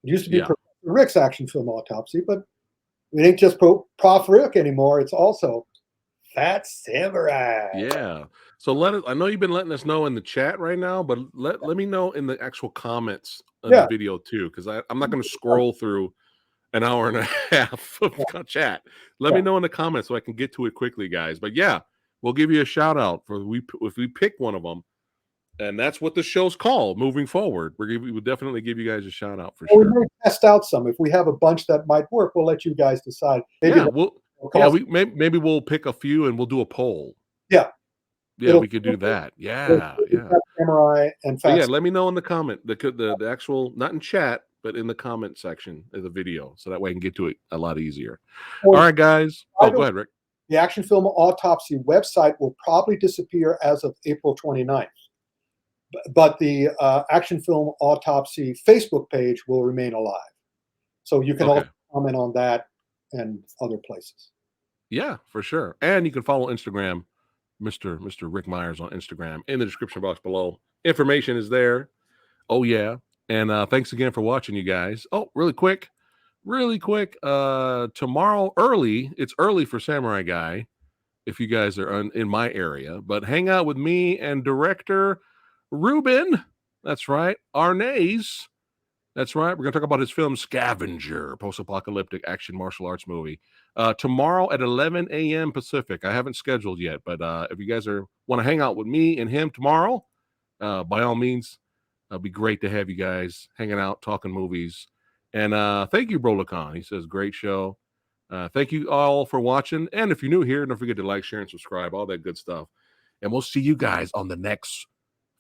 It used to be Professor Rick's action film autopsy, but it ain't just Prof Rick anymore. It's also Fat Samurai. Yeah. So I know you've been letting us know in the chat right now, but let me know in the actual comments of the video too, because I'm not going to scroll through an hour and a half of chat. Let me know in the comments so I can get to it quickly, guys. But yeah, we'll give you a shout out if we pick one of them. And that's what the show's called moving forward. We will definitely give you guys a shout out for sure. We may test out some. If we have a bunch that might work, we'll let you guys decide. Maybe maybe we'll pick a few and we'll do a poll. Yeah. We could do that. Yeah. Fat Samurai and Fat. Yeah, let me know in the comment, the actual, not in chat, but in the comment section of the video, so that way I can get to it a lot easier. All right, guys. Oh, go ahead, Rick. The Action Film Autopsy website will probably disappear as of April 29th. But the Action Film Autopsy Facebook page will remain alive. So you can also comment on that and other places. Yeah, for sure. And you can follow Instagram, Mr. Rick Myers on Instagram in the description box below. Information is there. Oh, yeah. And thanks again for watching, you guys. Oh, really quick. Tomorrow it's early for Samurai Guy if you guys are in my area. But hang out with me and director Ruben, that's right, Arnaz, that's right. We're going to talk about his film Scavenger, post-apocalyptic action martial arts movie. Tomorrow at 11 a.m. Pacific. I haven't scheduled yet, but if you guys want to hang out with me and him tomorrow, by all means, it'll be great to have you guys hanging out, talking movies. And thank you, Brolacon. He says, great show. Thank you all for watching. And if you're new here, don't forget to like, share, and subscribe, all that good stuff. And we'll see you guys on the next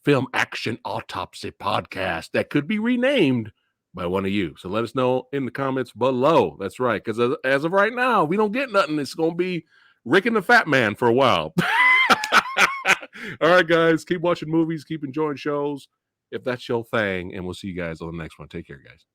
Film Action Autopsy podcast that could be renamed by one of you. So let us know in the comments below. That's right. Because as of right now, we don't get nothing. It's going to be Rick and the Fat Man for a while. All right, guys. Keep watching movies. Keep enjoying shows if that's your thing. And we'll see you guys on the next one. Take care, guys.